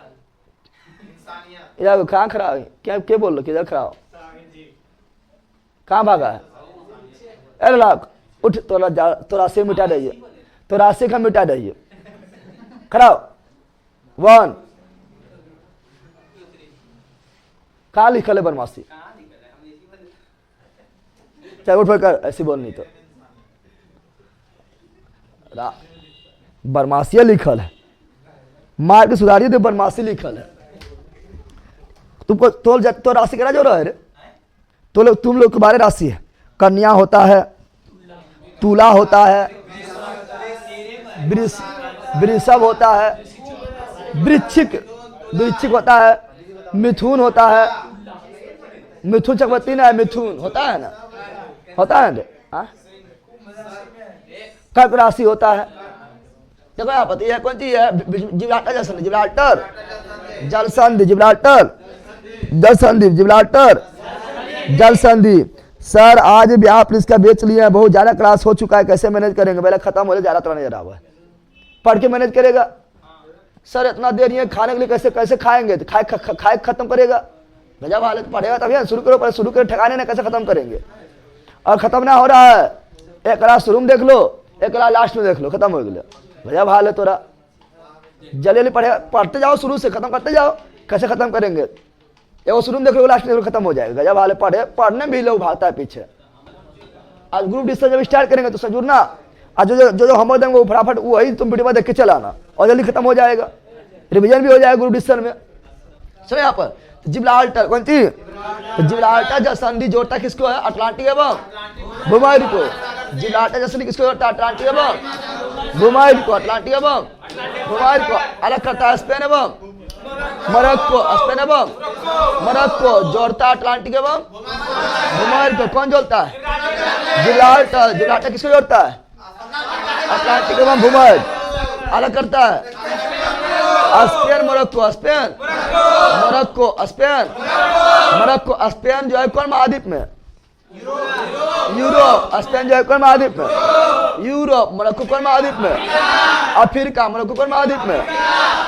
इधर कहाँ खड़ा है? क्या बोल रहे? किधर खड़ा हो? कहाँ भागा है? अरे लाख उठ, तो राशि मिटा दीजिए, तो राशि का मिटा दीजिए। खड़ा हो। 1 कहाँ लिखल है बदमाशी? चाहे उठ कर ऐसी बोलनी तो बदमाशी लिखल है, मार के सुधारिए। तो बदमाशी लिखल है। तुमको तो राशि करा जो रहा है रे? तो तुम लोग के बारे राशि है। कन्या होता है, तुला होता है, वृषभ होता है, वृश्चिक वृश्चिक होता है, मिथुन होता है। मिथुन चक्रवर्ती ना है, मिथुन होता है ना, होता है ना। कर्क राशि होता है। देखो यहाँ पर यह कौन सी है? जिब्राल्टर जल संधि, जिब्राल्टर जल संधि, जिब्राल्टर जल संधि, जिब्राल्टर जल संधि। सर आज ब्याह पुलिस का बेच लिया है, बहुत ज्यादा क्लास हो चुका है, कैसे मैनेज करेंगे? पहले खत्म हो जाए, ज्यादा तरह नजर आ हुआ है। पढ़ के मैनेज करेगा? सर इतना देर ये खाने के लिए कैसे कैसे खाएंगे? तो खाए खत्म करेगा? गजब हालत। पढ़ेगा तभी शुरू करो, पहले शुरू करो, ठिकाने ना कैसे खत्म करेंगे? और खत्म ना हो रहा है, एक क्लास शुरू में देख लो, एक क्लास लास्ट में देख लो, खत्म हो गया। गजब हाल है तोरा। जल्दी पढ़ते जाओ, शुरू से खत्म करते जाओ, कैसे खत्म करेंगे? एगो शुरू में देख लो, लास्ट में खत्म हो जाएगा। गजब हाल है। पढ़ने भी लोग भागता है पीछे। आज ग्रुप डिस्कशन जब स्टार्ट करेंगे तो समझना, आज जो होमवर्क देंगे वो फटाफट वही तुम वीडियो देख के चलाना और जल्दी खत्म हो जाएगा। रिवीजन भी हो जाएगा ग्रुप डिस्कशन में। चलो यहाँ पर जिब्राल्टर कौन सी? जिब्राल्टर जल संधि जोड़ता किसको है? अटलांटिक एवं भूमध्य को। जिब्राल्टर जल संधि किसको जोड़ता है? अटलांटिक एवं भूमध्य को। अटलांटिक एवं भूमध्य को अलग करता है स्पेन एवं मोरक्को। स्पेन एवं मोरक्को जोड़ता है अटलांटिक एवं भूमध्य को। कौन जोड़ता है? जिब्राल्टर। जिब्राल्टर किसको जोड़ता है? अटलांटिक एवं भूमध्य। अलग करता है Spain Morocco. Spain Morocco. Spain Morocco. Spain जो है कौन महाद्वीप में? यूरोप। स्पेन जो है कौन महाद्वीप में? यूरोप। मोरक्को कौन महाद्वीप में? अफ्रीका। मोरक्को कौन महाद्वीप में?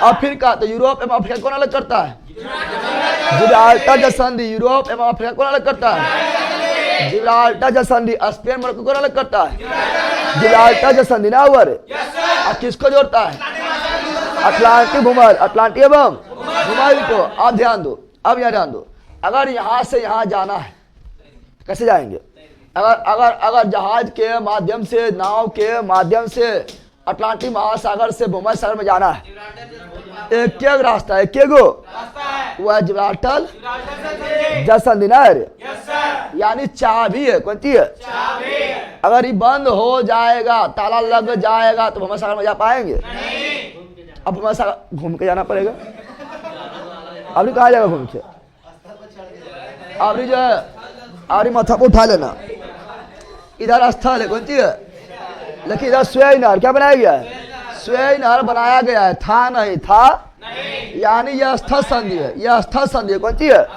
अफ्रीका। तो यूरोप एवं अफ्रीका कौन अलग करता है? जिब्राल्टर जल संधि यूरोप एवं अफ्रीका कौन अलग करता है? जिब्राल्टर जल संधि स्पेन मोरक्को कौन अलग करता है? जिब्राल्टर जल संधि ना हुआ रे। किसको जोड़ता है? अटलांटिक भूमध्य। अटलांटिक एवं भूमध्य को। अब ध्यान दो, अब यहाँ ध्यान दो। अगर यहाँ से यहाँ जाना है कैसे जाएंगे? अगर जहाज के माध्यम से, नाव के माध्यम से अटलांटिक महासागर से भूमध्य सागर में जाना है, एक रास्ता है, एक गो वो है जिब्राल्टर जल संधि ना है, यानी चाबी है। कौन सी है? अगर ये बंद हो जाएगा, ताला लग जाएगा तो भूमध्य सागर में जा पाएंगे? अब भूमध्य सागर घूम के जाना पड़ेगा। अब कहाँ जाएगा घूम के? अब जो है और माथा को उठा लेना। इधर स्थल है, कौन सी है? लेकिन इधर स्वेज नहर क्या बनाया गया है? स्वेज नहर बनाया गया है, था नहीं, था यानी यह स्थल संधि है। यह स्थल संधि है। कौन सी है?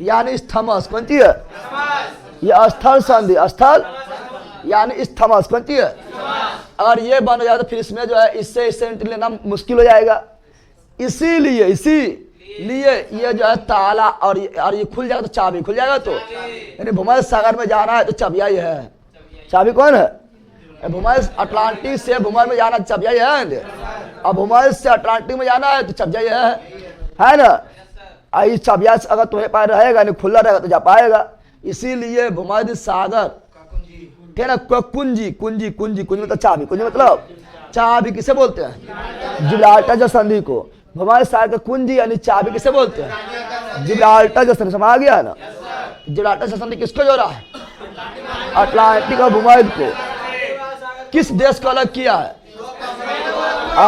यानी स्थमस। कौन सी है? यह स्थल संधि। स्थल यानी स्थमस। कौन सी है? अगर ये बन हो जाए तो फिर इसमें जो है इससे एंट्री लेना मुश्किल हो जाएगा। इसीलिए ये जो है ताला और ये खुल जाएगा तो चाबी खुल जाएगा। तो यानी भूमध्य सागर में जाना है तो चाबिया ये है। चाबी कौन है? भूमध्य अटलांटिक से भूमध्य में जाना चाबिया ये है। अब भूमध्य से अटलांटिक में जाना है तो चाबिया ये है ना। इस चाबिया अगर तुम्हें पास रहेगा यानी खुला रहेगा तो जा पाएगा। इसीलिए भूमध्य सागर ठीक है ना। कुंजी कुंजी कुंजी कुंजी मतलब चाबी। कुंजी मतलब चाबी किसे बोलते हैं? जिब्राल्टर जल संधि को। भूमध्य सागर का कुंजी यानी चाबी किसे बोलते हैं? जिब्राल्टर जल संधि। समझ आ गया ना? जिब्राल्टर जल संधि किसको जोड़ा है? अटलांटिक और भूमध्य को। किस देश को अलग किया है?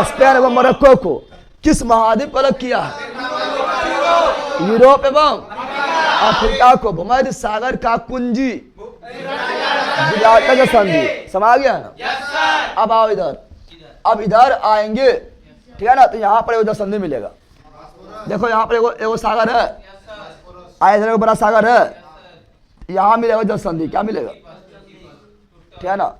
स्पेन एवं मोरक्को को। किस महाद्वीप को अलग किया है? यूरोप एवं अफ्रीका को। भूमध्य सागर का कुंजी जिब्राल्टर जल संधि। समझ गया ना? अब आओ इधर। अब इधर आएंगे ठीक है ना, तो यहाँ पर जल संधि मिलेगा। देखो यहाँ पर एगो सागर है, इधर एगो बड़ा सागर है, यहाँ मिलेगा जल संधि। क्या मिलेगा? ठीक है ना।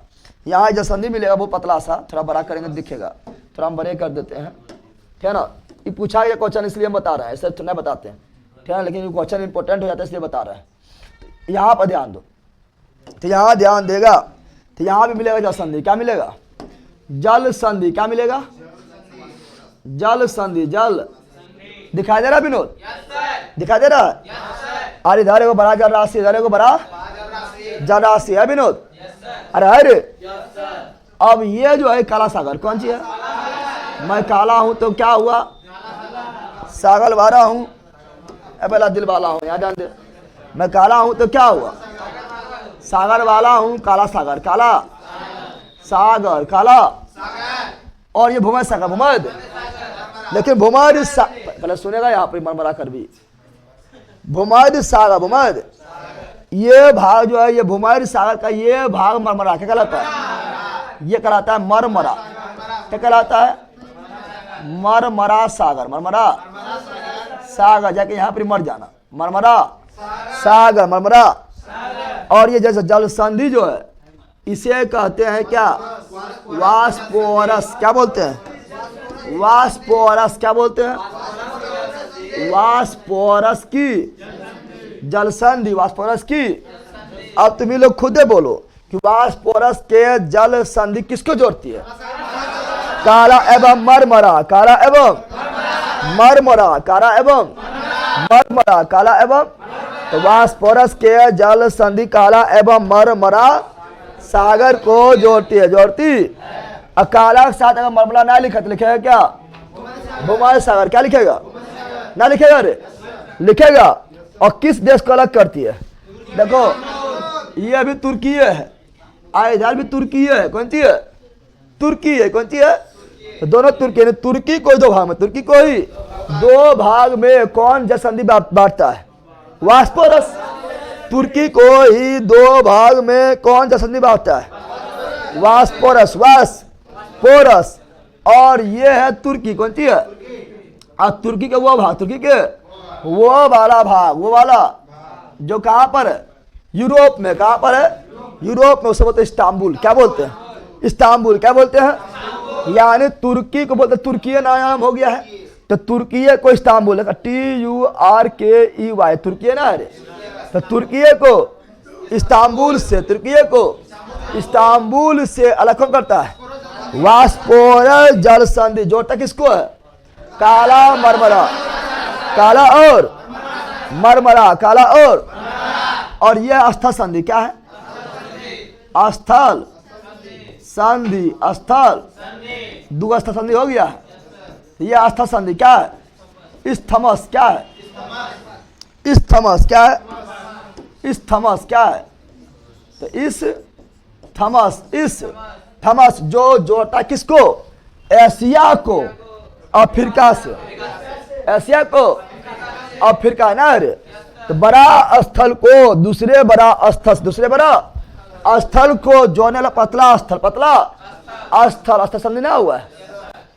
यहाँ जल संधि मिलेगा, वो पतला सा, थोड़ा बड़ा करेंगे दिखेगा, थोड़ा हम बड़े कर देते हैं ठीक है ना। ये पूछा गया क्वेश्चन इसलिए हम बता रहे हैं, ऐसे तो नहीं बताते हैं ठीक है ना, लेकिन क्वेश्चन इंपॉर्टेंट हो जाता है इसलिए बता रहे हैं। तो यहाँ पर ध्यान दो, तो यहाँ ध्यान देगा तो यहाँ भी मिलेगा जल संधि। क्या मिलेगा? जल संधि। क्या मिलेगा? जल संधि। जल दिखाई दे रहा विनोद? दिखाई दे रहा है? अरे इधर एगो बड़ा जल राशि, इधर एगो बड़ा जल राशि है विनोद। अरे अब ये जो है काला सागर कौन सी है? मैं काला हूं तो क्या हुआ? सागर वाला हूं, पहला दिल वाला हूं। यहाँ ध्यान दे, मैं काला हूं तो क्या हुआ? सागर वाला हूं। काला सागर, काला सागर, काला। और ये भूमध्य सागर, भूमध्य। लेकिन भूमध्य पहले सुनेगा यहाँ पर मरमरा कर भी। भूमध्य सागर, भूमध्य ये भाग जो है, ये भूमध्य सागर का ये भाग मरमरा क्या कहलाता है? ये कहलाता है मरमरा। क्या कहलाता है? मरमरा सागर। मरमरा सागर, जाके यहाँ पर मर जाना। मरमरा सागर, मरमरा। और ये जैसे जल संधि जो है इसे कहते हैं क्या? वास्पोरस। क्या बोलते हैं? वास्पोरस। क्या बोलते हैं? वास्पोरस की जल संधि, वास्पोरस की। अब तुम लोग खुद बोलो कि वास्पोरस के जल संधि किसको जोड़ती है? काला एवं मरमरा। काला एवं मरमरा। काला एवं मरमरा। काला एवं, तो वास्पोरस के जल संधि काला एवं मरमरा सागर को जोड़ती है। जोड़ती। और काला के साथ अगर मरमरा ना लिखा तो लिखेगा क्या? भूमध्य सागर। क्या लिखेगा? ना लिखेगा रे? लिखेगा। और किस देश को अलग करती है? देखो ये अभी तुर्की है, इधर भी तुर्की है। कौन सी है? तुर्की है। कौन सी है? तो दोनों तुर्की है। तुर्की को दो भाग में, तुर्की को ही दो भाग में कौन जलसंधि बांटता है? वास्पोरस। तुर्की को ही दो भाग में कौन जलसंधि बांटता है? वास्पोरस, वास्पोरस। और ये है तुर्की। कौन सी है? अब तुर्की के वो भाग, तुर्की के वो वाला भाग, वो वाला जो कहां पर है? यूरोप में। कहां पर है? यूरोप में। उसे बोलते हैं इस्तांबुल। क्या बोलते हैं? इस्तांबुल। क्या बोलते हैं? यानी तुर्की को बोलते तुर्की नाम हो गया है। तो तुर्की को इस्तांबुल है, TURKEY, तुर्की ना है। तो तुर्की को इस्तांबुल से, तुर्की को इस्तांबुल से अलग कौन करता है? वास्पोरस जल संधि। जोड़ता किसको है? काला मरमरा, काला और मरमरा, काला और यह स्थल संधि। क्या है? स्थल संधि, स्थल दो स्थल संधि हो गया। यह स्थल संधि क्या है? इस्थमस। क्या है? इस्थमस। क्या है? इस्थमस क्या है? तो इस थमस जो जोड़ता किसको? एशिया को अफ्रीका से, एशिया को अफ्रीका ना रे। तो बड़ा स्थल को दूसरे बड़ा स्थल को जोड़ने वाला पतला स्थल समझ ना हुआ है।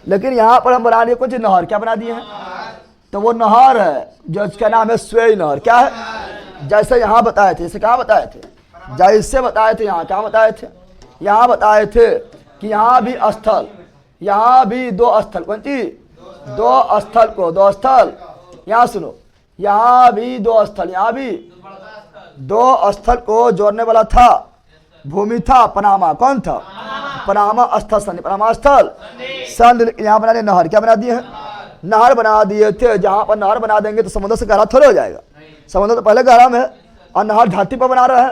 लेकिन यहाँ पर हम बना दिए कुछ नहर। क्या बना दिए हैं? तो वो नहर है जो इसका नाम है स्वेई नहर। क्या है? जैसे यहाँ बताए थे, जैसे कहाँ बताए थे? जैसे बताए थे यहाँ। क्या बताए थे? यहाँ बताए थे कि यहाँ भी स्थल, यहाँ भी दो स्थल। कौन सी? दो स्थल को, दो स्थल। यहाँ सुनो, यहाँ भी दो स्थल, यहाँ भी दो स्थल को जोड़ने वाला था भूमि था पनामा। कौन था? पनामा स्थल संधि, पनामा स्थल संधि। यहाँ बना दिए नहर। क्या बना दिए हैं? नहर बना दिए थे। जहाँ पर नहर बना देंगे तो समुद्र से गहरा थोड़े हो जाएगा। समुद्र तो पहले गहरा में है और नहर धरती पर बना रहा है,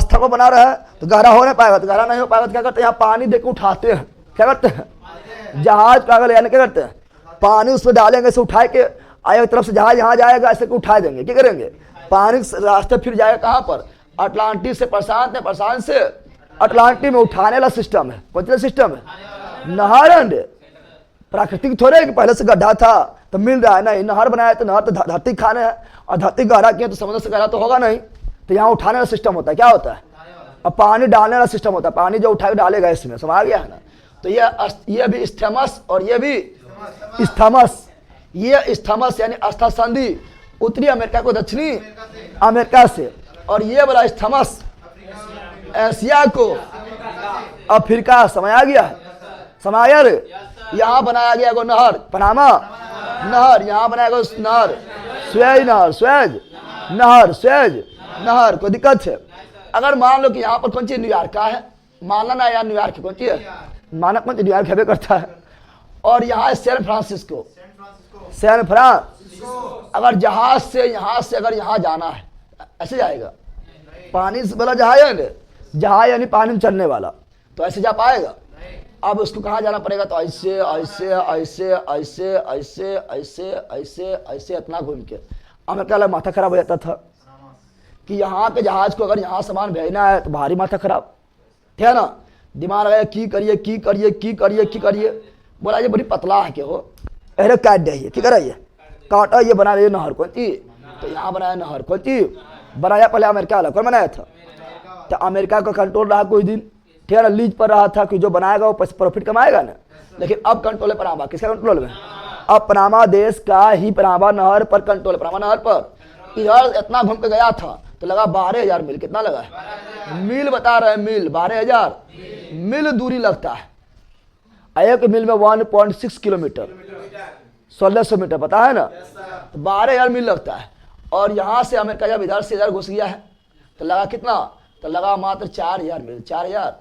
स्थल पर बना रहा है, तो गहरा हो नहीं पाएगा। तो गहरा नहीं हो पाएगा तो क्या करते हैं? यहाँ पानी देकर उठाते हैं। क्या करते हैं? जहाज का ले जाने क्या करते हैं? पानी उसमें डालेंगे, से उठा के एक तरफ से जहाज यहाँ जाएगा, ऐसे को उठा देंगे। क्या करेंगे? पानी रास्ते फिर जाएगा कहाँ पर? अटलांटिक से प्रशांत में, प्रशांत से अटलांटिक में उठाने वाला सिस्टम है। कौन सा सिस्टम है? नहर। प्राकृतिक थोड़े कि पहले से गड्ढा था तो मिल रहा है, नहीं। नहर बनाया तो नहर तो धरती खाने है, और धरती गहरा किया तो समुद्र से गहरा तो होगा नहीं। तो यहाँ उठाने वाला सिस्टम होता है। क्या होता है? और पानी डालने वाला सिस्टम होता है। पानी जो उठा के डालेगा इसमें, समझ गया है ना? तो ये भी स्थमस और ये भी स्थमस। ये स्थमस यानी स्थल संधि उत्तरी अमेरिका को दक्षिणी अमेरिका से, और ये वाला स्थमस एशिया को अफ्रीका। समझ आ गया? समझ आया रे? यहाँ बनाया गया को नहर पनामा नहर, यहाँ बनाया गया नहर स्वेज नहर, स्वेज नहर, स्वेज नहर। कोई दिक्कत है? अगर मान लो कि यहाँ पर कौन सी न्यूयॉर्क का है, मानना ना यार न्यूयॉर्क कौन सी है? माना कौन सी? न्यूयॉर्क है करता है। और यहाँ है सैन फ्रांसिस्को, सैन फ्रांसिस्को। अगर जहाज से यहाँ से अगर यहाँ जाना है, ऐसे जाएगा? पानी से वाला जहाज है ना, जहाज यानी पानी में चलने वाला, तो ऐसे जा पाएगा? अब उसको कहाँ जाना पड़ेगा? तो ऐसे ऐसे ऐसे ऐसे ऐसे ऐसे ऐसे ऐसे इतना घूम के। अमेरिका वाला माथा खराब हो जाता था कि यहाँ के जहाज को अगर यहाँ सामान भेजना है तो भारी माथा खराब, ठीक है ना? दिमाग लगाया की करिए की करिए की करिए की करिए। बोला ये बड़ी पतला है क्या हो, अरे काट दे, की करा ये काटा, ये बना रही नहर कौन सी? तो यहाँ बनाया नहर कौन सी? बनाया पहले अमेरिका वाला। कौन बनाया था? तो अमेरिका का कंट्रोल रहा कुछ दिन, ठीक है ना? लीज पर रहा था कि जो बनाएगा वो प्रॉफिट कमाएगा ना। लेकिन अब कंट्रोल है पनामा। किसका कंट्रोल में? अब पनामा देश का ही पनामा नहर पर कंट्रोल है। पनामा नहर पर इधर इतना घूम के गया था तो लगा 12,000 मील। कितना लगा है? मील बता रहे हैं, मील 12,000 मील दूरी लगता है। एक मील में 1.6 किलोमीटर, 1600 मीटर, पता है ना? तो 12,000 मील लगता है। और यहाँ से अमेरिका जब इधर से इधर घुस गया है तो लगा कितना? तो लगा मात्र 4,000 मील। 4,000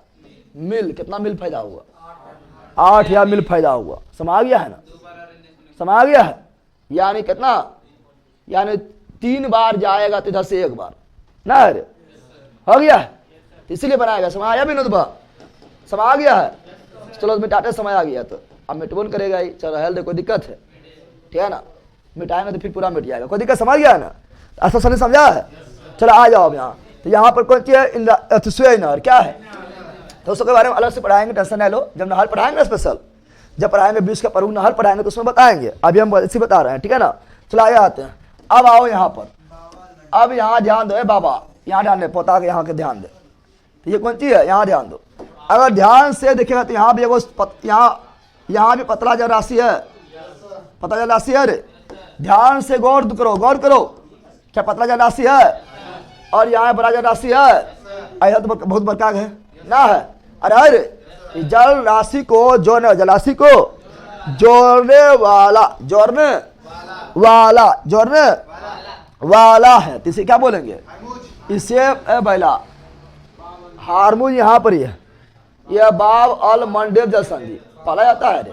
मील कितना मील फायदा हुआ? 8,000 मील फायदा हुआ। समझ गया है ना? समझ गया है? यानी कितना? यानी 3 बार जाएगा तो इधर से 1 बार ना। अरे हो गया है, इसीलिए बनाएगा। समझ आया विनोद बा? समझ गया है? चलो मिटाते समय आ गया तो अब मिटबोन करेगा ही। चलो हेल देखो दिक्कत है, ठीक है ना? मिटाएंगे तो फिर पूरा मिट जाएगा। कोई दिक्कत समझ गया ना? ऐसा समझ समझा है? चलो आ जाओ अब यहाँ। तो यहाँ पर कौन सी है? नहर क्या है? तो उसके बारे में अलग से पढ़ाएंगे, टेंशन नहीं लो। जब नहर पढ़ाएंगे ना स्पेशल, जब पढ़ाएंगे 20 का प्रमुख नहर पढ़ाएंगे तो उसमें बताएंगे। अभी हम इसी बता रहे हैं, ठीक है ना? चलो आगे आते हैं। अब आओ यहाँ पर, अब यहाँ ध्यान दो बाबा, यहाँ ध्यान दे, पोता के यहाँ के ध्यान दे। तो ये कौन सी है? यहाँ ध्यान दो। अगर ध्यान से देखेगा तो यहाँ भी यहाँ भी पतला जल राशि है, पतला जल राशि है। अरे ध्यान से गौर करो, गौर करो, क्या पतला जल राशि है? और यहाँ बड़ा जल राशि है। ऐसा तो बहुत बड़का है ना है। अरे जल राशि को जोड़ने, जल राशि को जोड़ने वाला, जोड़ने वाला है, तो इसे क्या बोलेंगे? इसे बैला हारमोन यहाँ पर ही है। यह बाब अल मंडेब जल संधि पाला जाता है।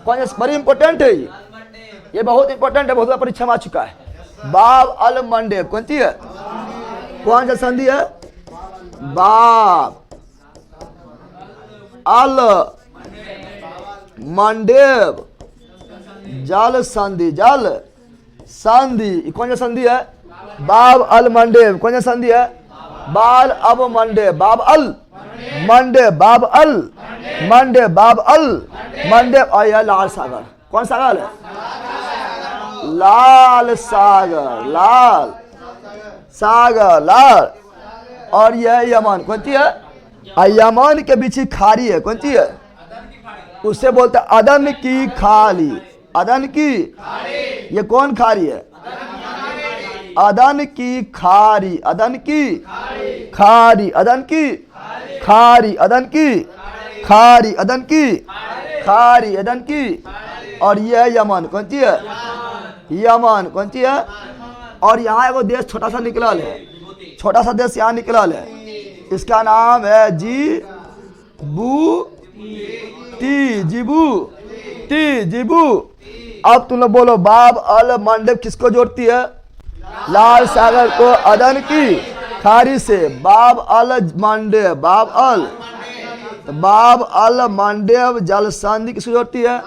कौन बड़ी इंपॉर्टेंट है ये बहुत इंपॉर्टेंट है, बहुत बार परीक्षा में आ चुका है। बाब अल मंडेब कौन सी है? कौन जल संधि है? बाब अल मंडेब जल संधि, जल संधि। कौन सा संधि है? बाब अल मंडेब। कौन सा संधि है? बाल अब मंडे, बाब अल मंडे, बाब अल मंडे, बाब अल मंडे। और यह लाल सागर, कौन सागर है? लाल सागर, लाल सागर, लाल। और यह यमन, कौन सी है? यमन के बीच खाड़ी है, कौन सी है? उससे बोलते अदन की खाली, अदन की। ये कौन खाड़ी है? अदन की खारी, अदन की खारी, अदन की खारी, अदन की खारी, अदन की खारी, अदन की। और यह यमन, कौन सी है? यमन, कौन सी है? और यहाँ एगो देश छोटा सा निकलल है, छोटा सा देश यहाँ निकलल है, इसका नाम है जिबूती, जिबू। अब तुम लोग बोलो, बाब अल मंडप किसको जोड़ती है? लाल सागर को अदन की खाड़ी से। बाब अल मंडे, बाब अल, तो बाब अल मंडेब जल संधि किसको जोड़ती है?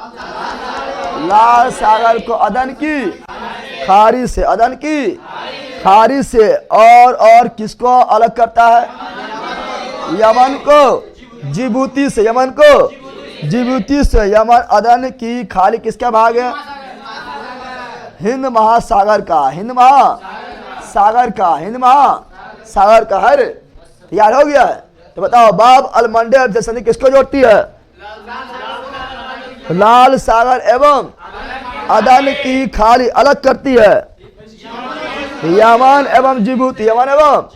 लाल सागर को अदन की खाड़ी से, अदन की खाड़ी से। और किसको अलग करता है? यमन को जिबूती से, यमन को जिबूती से। यमन अदन की खाड़ी किसका भाग है? हिंद महासागर का, हिंद महासागर का, हिंद महासागर का है। याद हो गया है? तो बताओ, बाब अल मंडेब जल संधि किसको जोड़ती है? लाल सागर एवं अदन की खाड़ी अलग करती है। यमन एवं जिबूती, यमन एवं।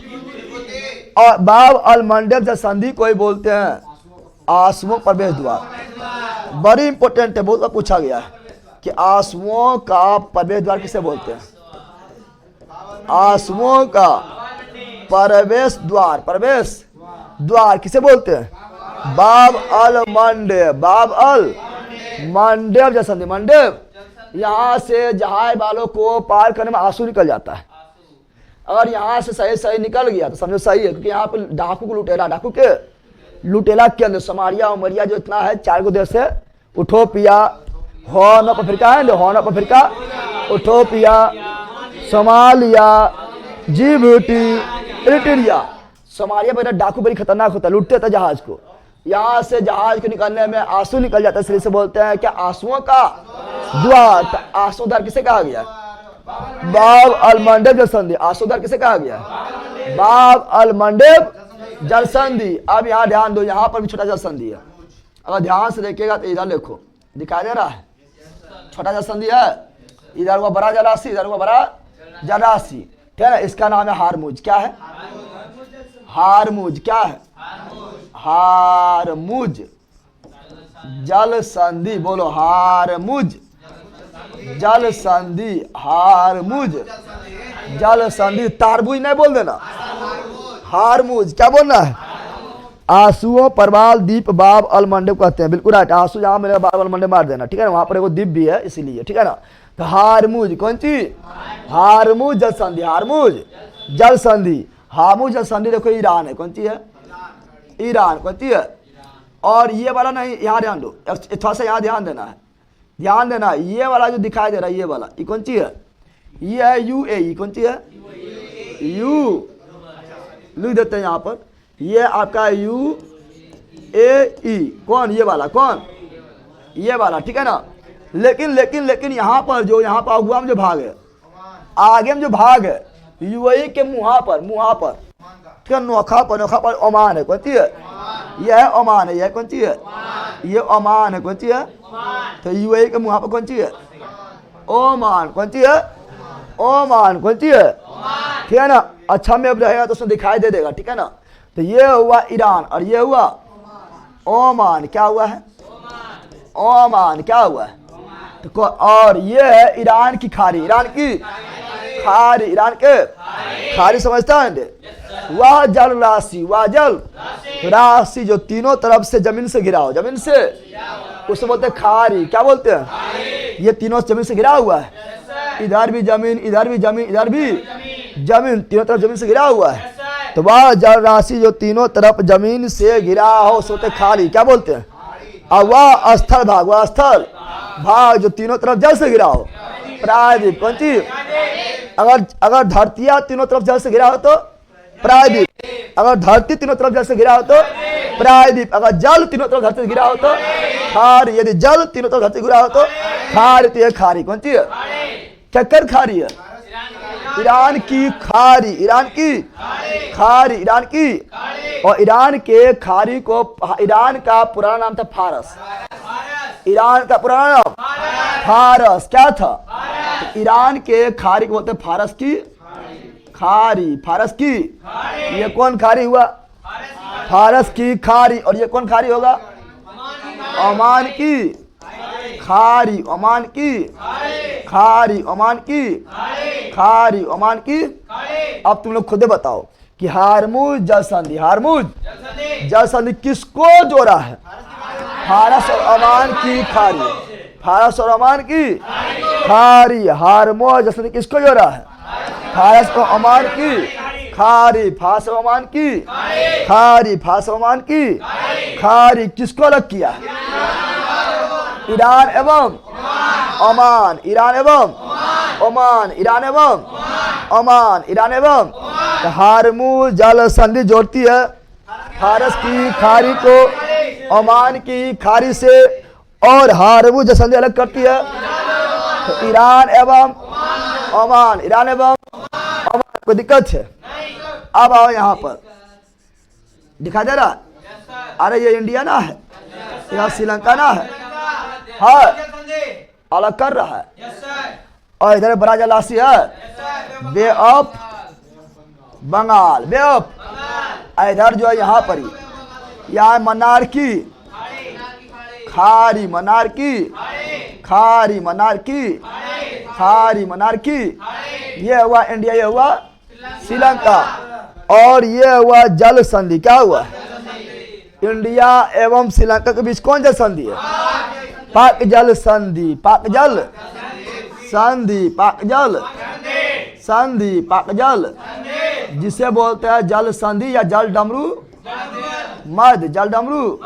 और बाब अल मंडेब जल संधि को ही बोलते हैं आंसुओं प्रवेश द्वार। बड़ी इंपॉर्टेंट है, बहुत बार पूछा गया है कि आंसुओं का प्रवेश द्वार किसे बोलते हैं? आंसुओं का प्रवेश द्वार, प्रवेश द्वार किसे बोलते हैं? बाब अल मंडेब, बाब अल मंडेब जल संधि। मंडेब यहाँ से जहाज वालों को पार करने में आंसू निकल जाता है। अगर यहाँ से सही निकल गया तो समझो सही है, क्योंकि यहाँ पर डाकू को लुटेरा, डाकू के लुटेरा के अंदर समारिया उमरिया जो इतना है, 4 देश है, उठोपिया, हॉर्न ऑफ अफ्रीका है, Horn of Africa, Ethiopia, Somalia, Djibouti, Eritrea. Somalia पर डाकू बड़ी खतरनाक होता है, लूटते थे जहाज को। यहाँ से जहाज के निकलने में आंसू निकल जाता है, इसलिए से बोलते हैं क्या? आंसुओं का द्वार। आंसू द्वार किसे कहा गया? बाब अल मंडेब जल संधि। आंसू द्वार किसे कहा गया? बाब अल मंडेब जल संधि। अब यहाँ ध्यान दो, यहाँ पर भी छोटा जल संधि है। अगर ध्यान से देखिएगा तो इधर देखो, दिखाई दे रहा है? छोटा जल संधि है, इधर हुआ बड़ा जलाशय, इधर हुआ बड़ा जलाशय, ठीक है ना? इसका नाम है हारमुज। क्या है? हारमुज। क्या है? हारमुज जल संधि। बोलो, हारमुज जल संधि, हारमुज जल संधि। तारबुज नहीं बोल देना, हारमुज। क्या बोलना है? आंसुओं परवाल द्वीप बाब अल मंडेब कहते हैं। बिल्कुल राइट। आंसू जहाँ मेरे बाब अल मंडेब मार देना, ठीक है ना? वहां पर एगो द्वीप भी है इसीलिए, ठीक है ना? तो हारमुज कौन सी? हारमुज जल संधि, हारमुज जल संधि। हारमुज जल संधि देखो ईरान है, कौन सी है? ईरान, कौन सी है? और ये वाला नहीं, यहाँ ध्यान दो, थोड़ा सा यहाँ ध्यान देना है। ध्यान देना, ये वाला जो दिखाई दे रहा है ये वाला, ये कौन सी है? ये है UAE, कौन सी है? यू लिख देते हैं यहाँ पर, ये आपका UAE, कौन? ये वाला, कौन? ये वाला, ठीक है ना। लेकिन यहाँ पर जो हुआ में जो भाग है, आगे में जो भाग है UAE के मुहा पर ठीक है, नोखा पर ओमान है, कौन सी है? यह है ओमान है, यह कौन सी है? ये ओमान है, कौन सी है? तो UAE के मुहा पर कौन सी है? ओमान, कौन सी है? ओमान, कौन सी है? ठीक है ना। अच्छा में अब रहेगा तो उसमें दिखाई दे देगा, ठीक है ना। तो ये हुआ ईरान और ये हुआ ओमान, क्या हुआ है? ओमान, क्या हुआ है? तो और ये है ईरान की खाड़ी, ईरान की खाड़ी, ईरान के खाड़ी, समझता है? वह जल राशि, वह जल राशि जो तीनों तरफ से जमीन से घिरा हो, जमीन से, उसे बोलते हैं खाड़ी। क्या बोलते हैं? ये तीनों जमीन से घिरा हुआ है, इधर भी जमीन, इधर भी जमीन, इधर भी जमीन, तीनों तरफ जमीन से घिरा हुआ है। तो वह जल राशि जो तीनों तरफ जमीन से घिरा हो उसे बोलते हैं खाड़ी। क्या बोलते हैं? और वह स्थल भाग, वह स्थल भाग जो तीनों तरफ जल से घिरा हो, प्रायद्वीप, कौन सी? अगर धरतियां तीनों तरफ जल से घिरा हो तो प्रायद्वीप, अगर धरती तीनों तरफ जल से घिरा हो तो प्रायद्वीप, अगर जल तीनों तरफ धरती से घिरा हो तो खाड़ी, यदि जल तीनों तरफ धरती से घिरा हो तो खाड़ी। तो ये खाड़ी कौन सी है? चक्कर खाड़ी है, ईरान की खाड़ी, ईरान की खाड़ी, ईरान की। और ईरान के खाड़ी को, ईरान का पुराना नाम था फारस, ईरान का पुराना नाम फारस क्या था? तो ईरान के खाड़ी को बोलते हैं फारस की खाड़ी, फारस की। ये कौन खाड़ी हुआ? फारस की खाड़ी। और ये कौन खाड़ी होगा? ओमान की खाड़ी, ओमान की खाड़ी, ओमान की खाड़ी, ओमान की। अब तुम लोग खुद बताओ कि हारमुज जल संधि, हारमुज जल संधि किसको जोड़ा है? फारस और ओमान की खाड़ी, फारस और ओमान की खाड़ी। हारमुज जल संधि किसको जोड़ा है? फारस और ओमान की खाड़ी, फारस और ओमान की खाड़ी, फारस और ओमान की खाड़ी। किसको अलग किया? ईरान एवं ओमान, ईरान एवं ओमान, ईरान एवं ओमान, ईरान एवं। हारमुज जल संधि जोड़ती है फारस की खाड़ी को ओमान की खाड़ी से, और हारमुज जल संधि अलग करती है तो ईरान एवं ओमान, ईरान एवं ओमान। कोई दिक्कत है? अब आओ यहाँ पर, दिखाई दे रहा? अरे ये इंडिया ना है, यहाँ श्रीलंका ना है, हाँ अलग कर रहा है। और इधर बड़ा जलाशय है Bay of Bengal, Bay of. इधर जो है यहाँ पर ही, यहाँ मन्नार की खाड़ी, मन्नार की खाड़ी, मन्नार की खाड़ी, मन्नार की। ये हुआ इंडिया, ये हुआ श्रीलंका। और ये हुआ जल संधि, क्या हुआ? इंडिया एवं श्रीलंका के बीच कौन जल संधि है? पाक जल संधि, पाक जल संधि, पाक जल संधि, पाक जल, जिसे बोलते हैं जल संधि या जल डमरू मर्द, जल डमरू।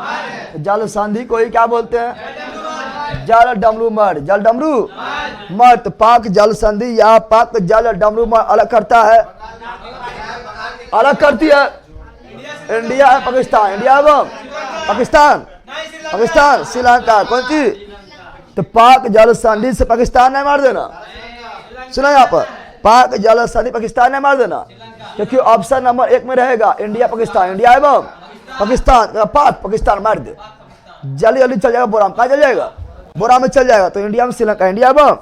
जल संधि को ही क्या बोलते हैं? जल डमरू मर्द, जल डमरू मर्द। पाक जल संधि या पाक जल डमरू मर्द अलग करता है, अलग करती है इंडिया और पाकिस्तान, इंडिया एवं पाकिस्तान, पाकिस्तान श्रीलंका, कौन सी? तो पाक जल संधि से पाकिस्तान नहीं मार देना, सुना यहाँ पर, पाक जल संधि पाकिस्तान नहीं मार देना, क्योंकि ऑप्शन नंबर 1 में रहेगा इंडिया पाकिस्तान, इंडिया एवं पाकिस्तान। पाक पाकिस्तान मार दे, जल्दी जल्दी चल जाएगा बोरा में, कहाँ चल जाएगा? बोरा में चल जाएगा। तो इंडिया में श्रीलंका, इंडिया एवं,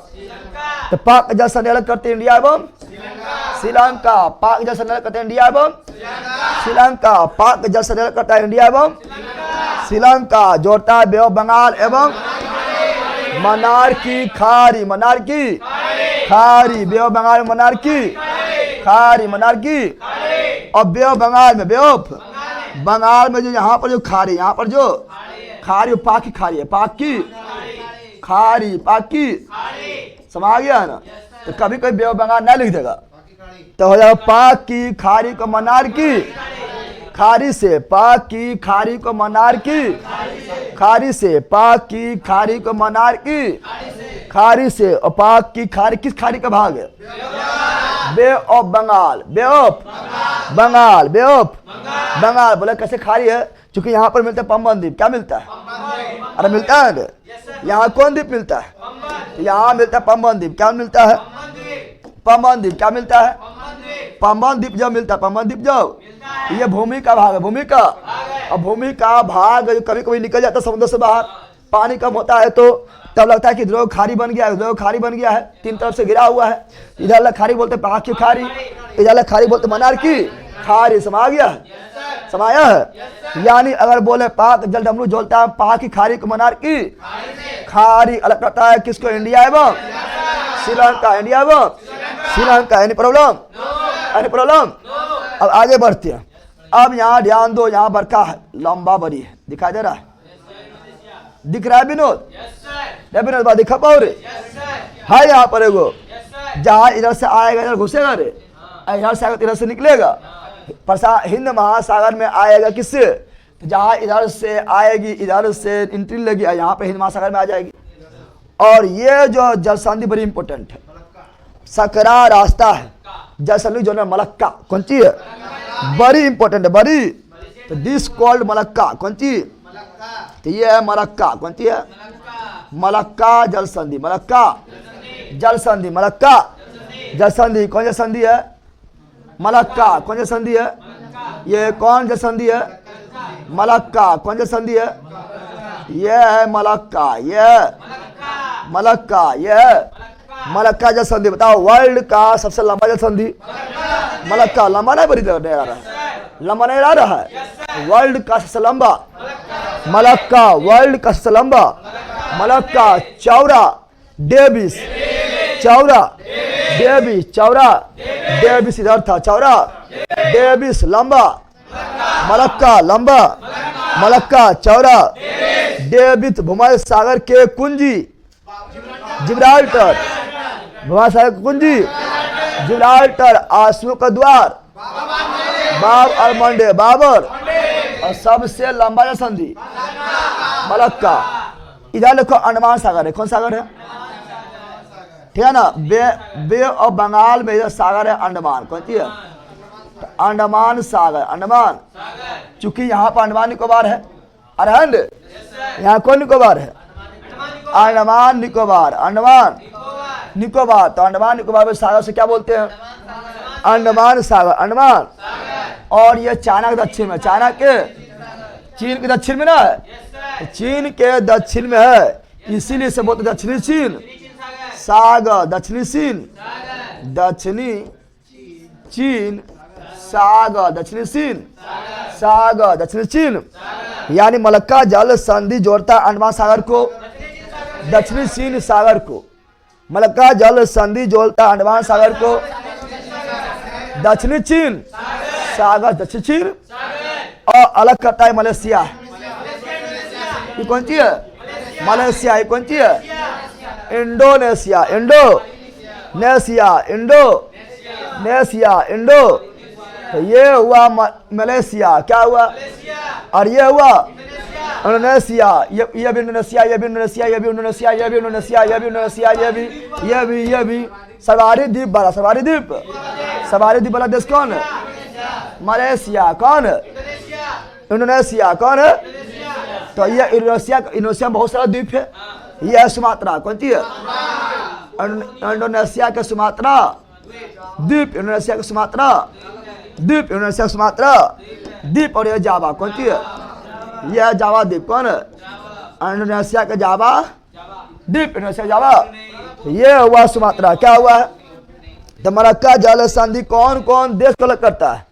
तो पाक जल संधि अलग करते इंडिया एवं श्रीलंका, पाक जल संधि अलग करते इंडिया एवं श्रीलंका, पाक जल संधि अलग करता है इंडिया एवं श्रीलंका। जोड़ता है बे ऑफ बंगाल एवं मन्नार की खाड़ी, मन्नार की खाड़ी, बे ऑफ बंगाल में मन्नार की खाड़ी, मन्नार की। और बे ऑफ बंगाल में, बे ऑफ बंगाल में जो यहाँ पर जो खाड़ी, यहाँ पर जो खाड़ी पाक की खाड़ी है, पाक की खाड़ी, पाक की, समझ गया है ना? तो कभी कोई बे ऑफ बंगाल नहीं लिख देगा, तो हो जाएगा पाक की खाड़ी को मन्नार की खाड़ी से, पाक की खाड़ी को मन्नार की खारी से, पाक की खारी को मनार की खारी से, और पाक की खारी किस खारी का भाग है? Bay of Bengal, Bay of Bengal, Bay of Bengal. बोले कैसे खारी है? क्योंकि यहाँ पर मिलता है पंबन द्वीप। क्या मिलता है? अरे मिलता है। यहाँ कौन द्वीप मिलता है? यहाँ मिलता है पंबन द्वीप। क्या मिलता है? पंबन द्वीप। क्या मिलता है? पंबन द्वीप जब मिलता है, पंबन द्वीप जब, ये भूमि का भाग है, भूमि का। और भूमि का भाग कभी कभी निकल जाता है समुद्र से बाहर, पानी कम होता है तो तब लगता है कि ध्रुव खारी बन गया है, ध्रुव खारी बन गया है, तीन तरफ से घिरा हुआ है। इधर खारी बोलते पाक की खारी, इधर खारी बोलते मनार की खारी। समा गया है, समाया है। यानी अगर बोले पाक जल डमरू जोलता है पाक की खारी को मनार की खारी अलग करता है किसको? इंडिया एवं श्रीलंका, इंडिया एवं Sri Lanka. Any problem? Any problem? अब आगे बढ़ते हैं। अब यहाँ ध्यान दो, यहाँ बरखा है, लंबा बड़ी है, दिखाई दे रहा है? दिख रहा है विनोद? विनोद बात दिखा पाओ रे? है यहाँ पर एगो, जहाँ इधर से आएगा इधर घुसेगा रे, इधर से आएगा इधर से निकलेगा। हिंद महासागर में आएगा किससे? जहाँ इधर से आएगी, इधर से एंट्री लगी, यहाँ पे हिंद महासागर में आ जाएगी। और ये जो जल संधि बड़ी इंपॉर्टेंट है, सकरा रास्ता है जल संधि जो है मलक्का। कौन चीज है? बड़ी इंपॉर्टेंट है, बड़ी। तो दिस कॉल्ड मलक्का। कौन चीज? तो ये है मलक्का। कौन चीज है? मलक्का जल संधि, मलक्का जल संधि, मलक्का जल संधि। कौन जल संधि है? मलक्का। कौन जल संधि है? ये कौन जल संधि है? मलक्का। कौन जल संधि है? ये है मलक्का, ये मलक्का, ये मलक्का जल संधि। बताओ वर्ल्ड का सबसे लंबा जल संधि? मलक्का। लंबा नहीं बड़ी आ रहा है, लंबा नहीं आ रहा है। वर्ल्ड का सबसे लंबा मलक्का, वर्ल्ड का सबसे लंबा मलक्का। चौड़ा डेविस, चौड़ा डेविस, चौड़ा डेविस इधर था, चौड़ा डेविस लंबा, मलक्का लंबा, मलक्का चौड़ा डेविस। भूमध्य सागर के कुंजी जिब्राल्टर, भूमध्य सागर की कुंजी जिब्राल्टर। आंसुओं का द्वार बाब और मंडे, बाबर। और सबसे लंबा जल संधि मलक्का। इधर देखो अंडमान सागर है। कौन सागर है? ठीक है ना? बे ऑफ बंगाल में इधर सागर है अंडमान। कौन सी है? तो अंडमान सागर, अंडमान। चूंकि यहाँ पर अंडमान निकोबार है, अरहंड यहाँ कौन निकोबार है? अंडमान निकोबार, अंडमान निकोबार। तो अंडमान निकोबार में सागर से क्या बोलते हैं? अंडमान सागर, अंडमान। और ये चाइना के दक्षिण में, चाइना के चीन के दक्षिण में ना है, चीन के दक्षिण में है, इसीलिए से बोलते दक्षिणी चीन सागर, दक्षिणी चीन, दक्षिणी चीन सागर, दक्षिणी चीन सागर, दक्षिणी चीन। यानी मलक्का जल संधि जोड़ता अंडमान सागर को दक्षिणी चीन सागर को। मलक्का जल संधि जोड़ता अंडमान सागर को दक्षिणी चीन सागर, दक्षिण चीन। और अलग करता है मलेशिया। ये कौन सी है? मलेशिया। ये कौन सी है? Indonesia, Indonesia, Indonesia, Indo. तो ये हुआ मलेशिया, क्या हुआ? और ये हुआ इंडोनेशिया। ये भी इंडोनेशिया, ये भी इंडोनेशिया, ये भी इंडोनेशिया, ये भी इंडोनेशिया, ये भी इंडोनेशिया, ये भी। सवारी द्वीप वाला, सवारी द्वीप, सवारी द्वीप वाला देश कौन है? मलेशिया। कौन है? इंडोनेशिया। कौन है? तो ये इंडोनेशिया में बहुत सारा द्वीप है। ये है सुमात्रा। कौन सी है? इंडोनेशिया के सुमात्रा द्वीप, इंडोनेशिया के सुमात्रा द्वीप, इंडोनेशिया के सुमात्रा द्वीप। और ये जावा। कौन सी है? यह जावा द्वीप। कौन है? इंडोनेशिया के जावा द्वीप, इंडोनेशिया जावा। ये हुआ सुमात्रा। क्या हुआ है? तो मलक्का जल संधि कौन कौन देश को अलग करता है?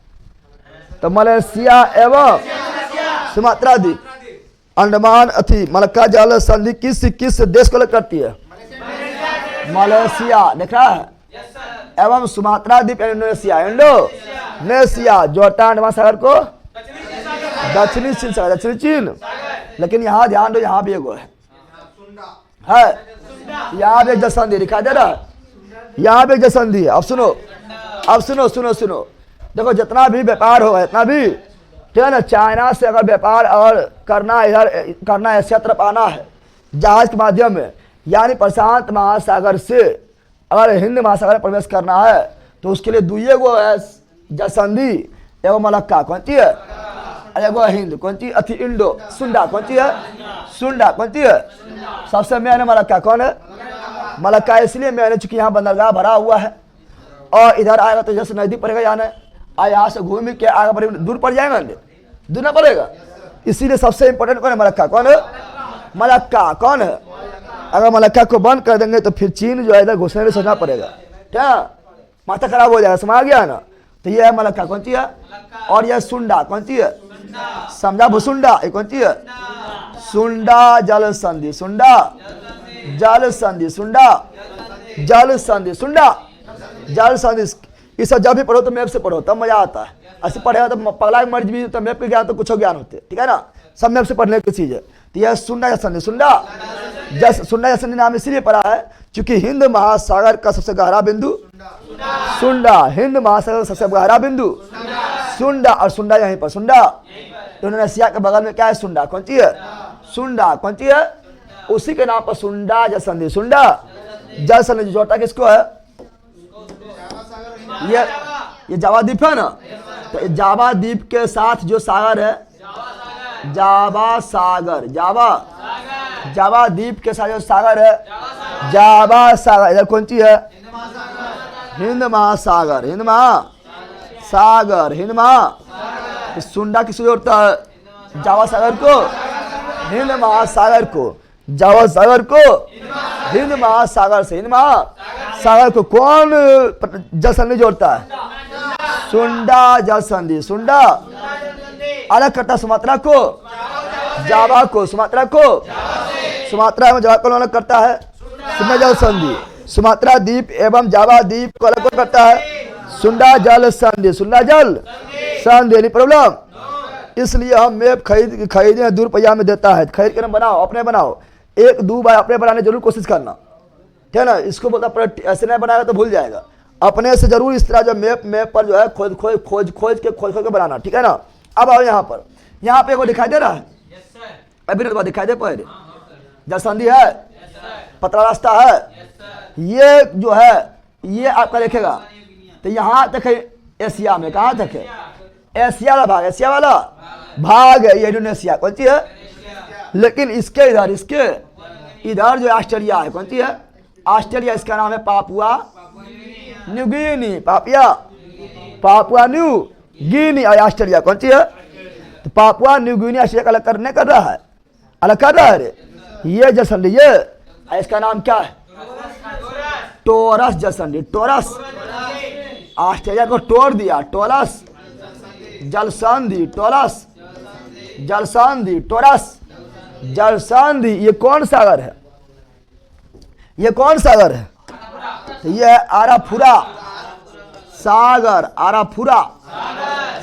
तो मलेशिया एवं सुमात्रा द्वीप, अंडमान अथी मलक्का जल संधि किस किस देश को अलग करती है? मलेशिया, देख रहा है, एवं सुमात्रा द्वीप इंडोनेशिया, इंडोनेशिया जोड़ता अंडमान सागर को दक्षिणी चीन सागर, दक्षिणी चीन। लेकिन यहाँ ध्यान दो, यहाँ भी एगो है, यहाँ भी एक जल संधि दिखाई दे रहा है, यहाँ भी एक जल संधि है। अब सुनो, अब सुनो सुनो सुनो, देखो जितना भी व्यापार होगा, जितना भी ठीक है ना। चाइना से अगर व्यापार अगर करना इधर करना है, एशिया तरफ आना है जहाज के माध्यम में, यानी प्रशांत महासागर से अगर हिंद महासागर में प्रवेश करना है तो उसके लिए दुइये गो है जलसंधि, एगो मलक्का कौन सी है, एगो हिंद कौन सी अथी इंडो सुंडा कौन सी है, सुंडा कौन सी है, सबसे मेन मलक्का कौन है, मलक्का इसलिए मैंने चूंकि यहाँ बंदरगाह भरा हुआ है और इधर आएगा तो जैसे नजदीक पड़ेगा जाना है, और यहाँ से घूम के आगे पड़ेगा दूर पड़ जाएगा, दूर ना पड़ेगा, इसीलिए सबसे इंपॉर्टेंट कौन है, मलक्का कौन है, मलक्का कौन है। अगर मलक्का को बंद कर देंगे तो फिर चीन जो है इधर घुसने में सोचना पड़ेगा, क्या माथा खराब हो जाएगा, समझ गया ना। तो ये है मलक्का कौन सी है, और यह सुंडा कौन सी है, समझा भुसुंडा, ये कौन सी है, सुंडा जल संधि, सुंडा जल संधि, सुंडा जल संधि, सुंडा जल संधि। ये सब जब भी पढ़ो तो मैप से पढ़ो तब मजा आता है, ऐसे पढ़ेगा तो पगला की मर्जी भी, तो मैप के ज्ञान तो कुछ ज्ञान होते, ठीक है ना, सब मैप से पढ़ने की चीज है। तो यह सुंडा जल संधि, सुंडा सुंडा जल संधि नाम इसलिए पड़ा है क्योंकि हिंद महासागर का सबसे गहरा बिंदु सुंडा, हिंद महासागर का सबसे गहरा बिंदु सुंडा, और सुंडा यहीं पर सुंडा, इंडोनेशिया के बगल में क्या है, सुंडा कौन सी है, सुंडा कौन सी है, उसी के नाम पर सुंडा जल संधि, सुंडा जल संधि जोड़ता किसको है, ये जावा द्वीप है ना, तो जावा द्वीप के साथ जो सागर है, जावा सागर, जावा द्वीप के साथ जो सागर है, जावा सागर, इधर कौन सी है, हिंद महासागर, हिंद महासागर, हिंद महा, सुंडा किसको जोड़ता है, जावा सागर को हिंद महासागर को, जावा सागर को हिंद महासागर से, हिंद महासागर को कौन जल संधि जोड़ता है, सुंडा जल संधि, सुंडा अलग करता सुमात्रा को, जावा को, सुमात्रा को, सुमात्रा एवं जावा को अलग करता है सुंडा जल संधि, सुमात्रा द्वीप एवं जावा द्वीप को अलग करता है सुंडा जल संधि, सुंडा जल संधि, एनी प्रॉब्लम। इसलिए हम मैप खरीदे दूर पैया में देता है, खरीद के बनाओ, अपने बनाओ, एक दो बार अपने बनाने जरूर कोशिश करना, ठीक है ना। इसको बोलता ऐसे नहीं बनाएगा तो भूल जाएगा, अपने से जरूर इस तरह जो मैप पर जो है खोज के बनाना, ठीक है ना। अब आओ यहाँ पर, यहाँ पे वो दिखाई दे रहा है, अभी तो दिखाई दे पहले, जल संधि है, पतला रास्ता है, ये जो है ये आपका देखेगा तो यहाँ तक है एशिया में, कहाँ तक है, एशिया वाला भाग, एशिया वाला भाग है ये इंडोनेशिया कौन सी है, लेकिन इसके इधर, इसके इधर जो ऑस्ट्रेलिया है कौन सी है, ऑस्ट्रेलिया, इसका नाम है Papua New Guinea, Papua New Guinea, और ऑस्ट्रेलिया कौन सी है, तो पापुआ न्यू गिनी ऑस्ट्रेलिया का अलग कर रहा है, अलग कर रहा है, ये जल संधि, ये इसका नाम क्या है, टोरस जल संधि, टोरस, ऑस्ट्रेलिया को तोड़ दिया, टोरस जल संधि, टोरस जल संधि, टोरस जल संधि। ये कौन सागर है, ये कौन सागर है, तो ये है आराफुरा सागर, आराफुरा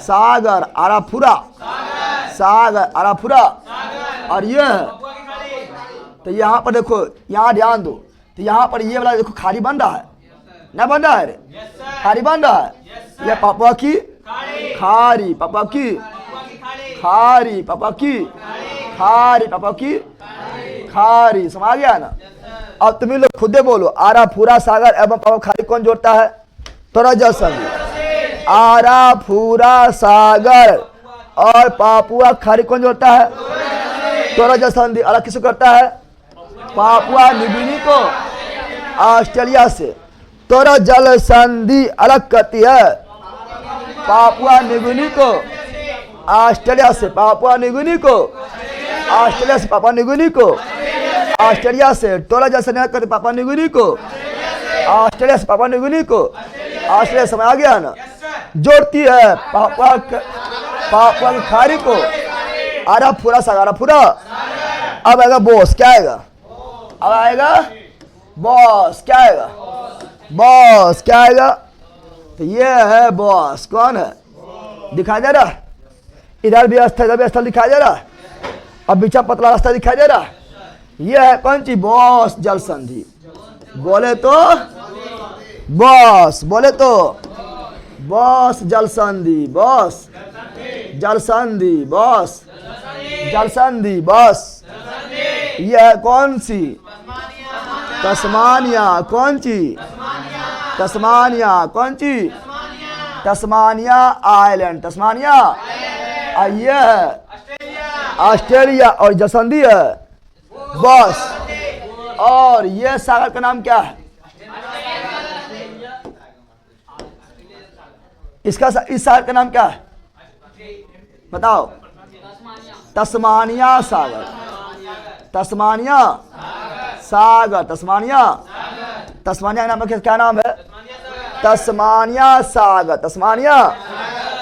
सागर, आराफुरा सागर, आराफुरा, और ये है, तो यहाँ पर देखो, यहाँ ध्यान दो, तो यहाँ पर ये वाला देखो खाड़ी बन रहा है, ना बन रहा है रे, खाड़ी बन रहा है, यह पापुआ की खाड़ी, पापुआ की खाड़ी, पापुआ की खाड़ी, पापुआ की खाड़ी, समझ गया ना। अब तुम लोग खुदे बोलो, आराफुरा सागर एवं पापुआ खाड़ी कौन जोड़ता है, टोरस जल संधि, आराफुरा सागर और पापुआ खाड़ी कौन जोड़ता है, टोरस जल संधि, अलग किसको करता है, पापुआ न्यू गिनी को ऑस्ट्रेलिया से, टोरस जल संधि अलग करती है पापुआ न्यू गिनी को ऑस्ट्रेलिया से, पापुआ न्यू गिनी को ऑस्ट्रेलिया से, पापुआ न्यू गिनी को ऑस्ट्रेलिया से, टोरस जल संधि अलग करती पापुआ न्यू गिनी को ऑस्ट्रेलिया से, पापुआ न्यू गिनी को ऑस्ट्रेलिया, समझ आ गया ना, जोड़ती है पापुआ की खाड़ी को, आराफुरा सागर, आराफुरा। अब आएगा बॉस, क्या आएगा, अब आएगा बॉस, क्या आएगा, बॉस क्या आएगा, तो ये है बॉस, कौन है, दिखाई दे रहा, इधर भी स्थल, इधर भी स्थल दिखाई दे रहा, अब बीचा पतला रास्ता दिखाई दे रहा, ये है कौन सी, बॉस जल संधि, बोले तो बॉस, बोले तो बॉस जल संधि, बॉस जल संधि, बॉस जल संधि, बॉस। यह कौन सी? तस्मानिया। कौन सी? तस्मानिया। कौन सी? Tasmania island, Tasmania. यह है ऑस्ट्रेलिया और जसंधी है बॉस। और यह सागर का नाम क्या है? इसका इस सागर का नाम क्या है बताओ? तस्मानिया सागर, तस्मानिया सागर, तस्मानिया। तस्मानिया का नाम क्या नाम है? तस्मानिया सागर, तस्मानिया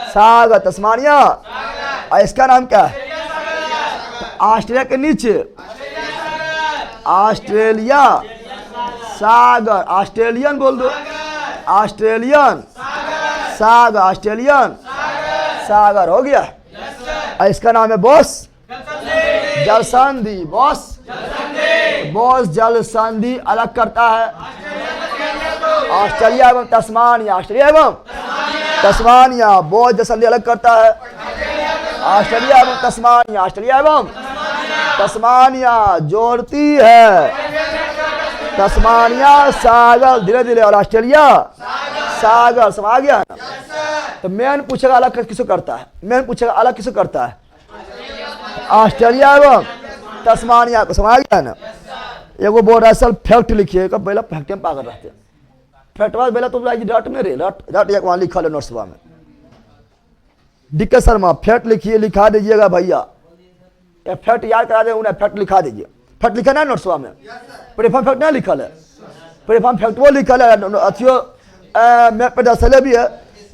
सागर, तस्मानिया। और इसका नाम क्या है? ऑस्ट्रेलिया के नीचे ऑस्ट्रेलिया सागर, ऑस्ट्रेलियन बोल दो, ऑस्ट्रेलियन सागर, ऑस्ट्रेलियन सागर हो गया। और इसका नाम है बॉस जल संधि, बॉस। बॉस जल संधि अलग करता है ऑस्ट्रेलिया एवं तस्मानिया, ऑस्ट्रेलिया एवं तस्मानिया। बॉस जल संधि अलग करता है ऑस्ट्रेलिया एवं तस्मानिया, ऑस्ट्रेलिया एवं तस्मानिया जोड़ती है तस्मानिया सागर धीरे धीरे और ऑस्ट्रेलिया सागर। समझ गया ना? तो मेन पूछेगा अलग किसको करता है? मेन पूछेगा अलग किसको करता है? ऑस्ट्रेलिया एवं तस्मानिया को। समझ गया ना? एगो बोर्ड असल फैक्ट लिखिए, कब पहला फैक्ट में पागल रहते फैक्टवा पहला तो रट में रे रट एक वहां लिखा है नोट्सवा में। डीके शर्मा फैक्ट लिखिए, लिखा दीजिएगा भैया। फैक्ट याद करा दे, उन्हें फैक्ट लिखा दीजिए। फैक्ट लिखा ना नोट्सवा में, प्लेटफॉर्म फैक्ट नहीं लिखल है, प्लेटफॉर्म फैक्ट वो लिखल है। अथियो मैप पे दर्शले भी है,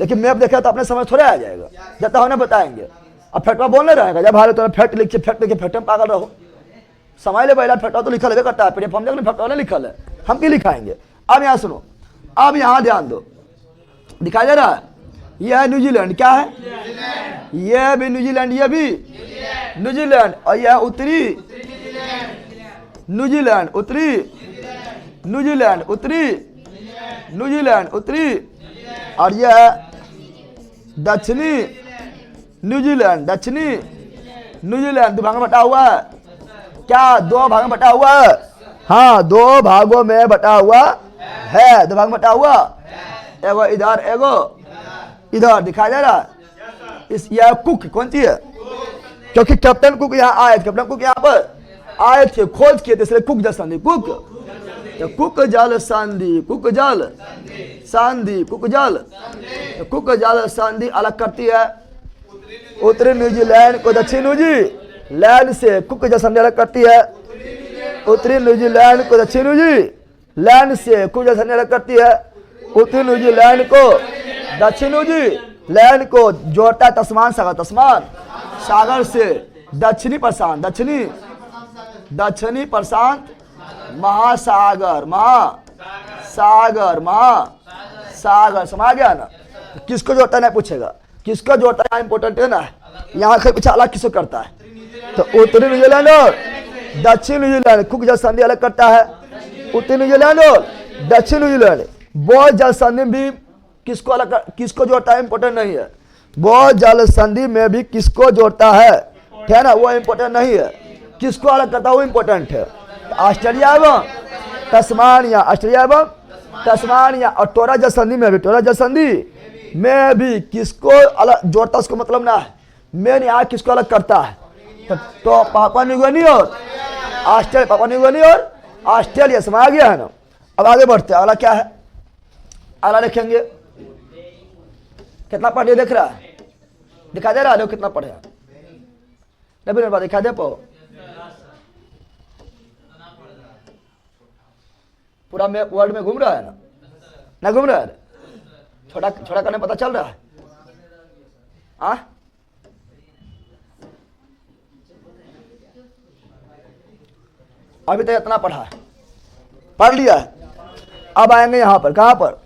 लेकिन मैप देखा तो अपने समझ थोड़ा आ जाएगा जब तक हमने बताएंगे। अब फैक्टवा बोलने रहेगा जब हारे तो फैक्ट लिखिए, फैक्ट लिखिए, फैक्ट में पागल रहो। समझ ले पहला फैक्टवा तो लिखल है करता है, प्लेटफॉर्म देखो फैक्ट वाला लिखल है, हम क्यों लिखाएंगे? अब यहाँ सुनो, अब यहाँ ध्यान दो, दिखाई दे रहा है? यह है न्यूजीलैंड, क्या है? यह भी न्यूजीलैंड, यह भी न्यूजीलैंड। और यह उत्तरी न्यूजीलैंड, उत्तरी न्यूजीलैंड, उत्तरी न्यूजीलैंड, उत्तरी। और यह दक्षिणी न्यूजीलैंड, दक्षिणी न्यूजीलैंड। दो भागों में बटा हुआ है क्या? दो भागों में बटा हुआ है। हाँ, दो भागों में बटा हुआ है, दो भाग में बटा हुआ। एगो इधर, एगो इधर, दिखाई दे रहा है? इस यह कुक कौन सी है? क्योंकि कैप्टन कुक यहाँ आए थे, कैप्टन कुक यहाँ पर आए थे, खोज किए थे, इसलिए कुक जल संधि, कुक तो कुक जल संधि, कुक जल संधि, कुक जल। तो कुक जल संधि अलग करती है उत्तरी न्यूजीलैंड को दक्षिण न्यूजीलैंड से। कुक जल संधि अलग करती है उत्तरी न्यूजीलैंड को दक्षिण न्यूजीलैंड से। कुक जल संधि अलग करती है उत्तरी न्यूजीलैंड को दक्षिण न्यूजीलैंड को जोड़ता है तस्मान सागर, तस्मान सागर से दक्षिणी प्रशांत, दक्षिणी प्रशांत महासागर, महासागर, महासागर। समझ गया ना? किसको जोड़ता है नहीं पूछेगा, किसको जोड़ता है इंपॉर्टेंट है ना। यहाँ के पीछे अलग किसको करता है? तो उत्तरी न्यूजीलैंड और दक्षिण न्यूजीलैंड। कुक जल संधि अलग करता है उत्तरी न्यूजीलैंड और दक्षिण न्यूजीलैंड। बॉस जल संधि भी किसको अलग किसको जोड़ता है इंपॉर्टेंट नहीं है। बॉस जल संधि में भी किसको जोड़ता है, है ना, वो इंपॉर्टेंट नहीं है। किसको अलग करता है वो इंपॉर्टेंट है। ऑस्ट्रेलिया एवं तस्मानिया, ऑस्ट्रेलिया एवं तस्मानिया। और टोरा जल संधि में भी, टोरा जल संधि में भी किसको अलग जोड़ता है उसको मतलब ना है। मेन यहाँ किसको अलग करता है? तो पापुआ न्यू गिनी और ऑस्ट्रेलिया, पापुआ न्यू गिनी और ऑस्ट्रेलिया। समझ गया है ना? अब आगे बढ़ते हैं, अगला क्या है? अगला देखेंगे कितना पढ़े, देख रहा है? दिखा दे रहा है कितना पढ़े? नहीं दिखा दे पाओ पूरा में वर्ल्ड में घूम रहा है ना? ना घूम रहा है? छोटा छोटा करने पता चल रहा है? अभी तक इतना पढ़ा है, पढ़ लिया है। अब आएंगे यहाँ पर, कहाँ पर?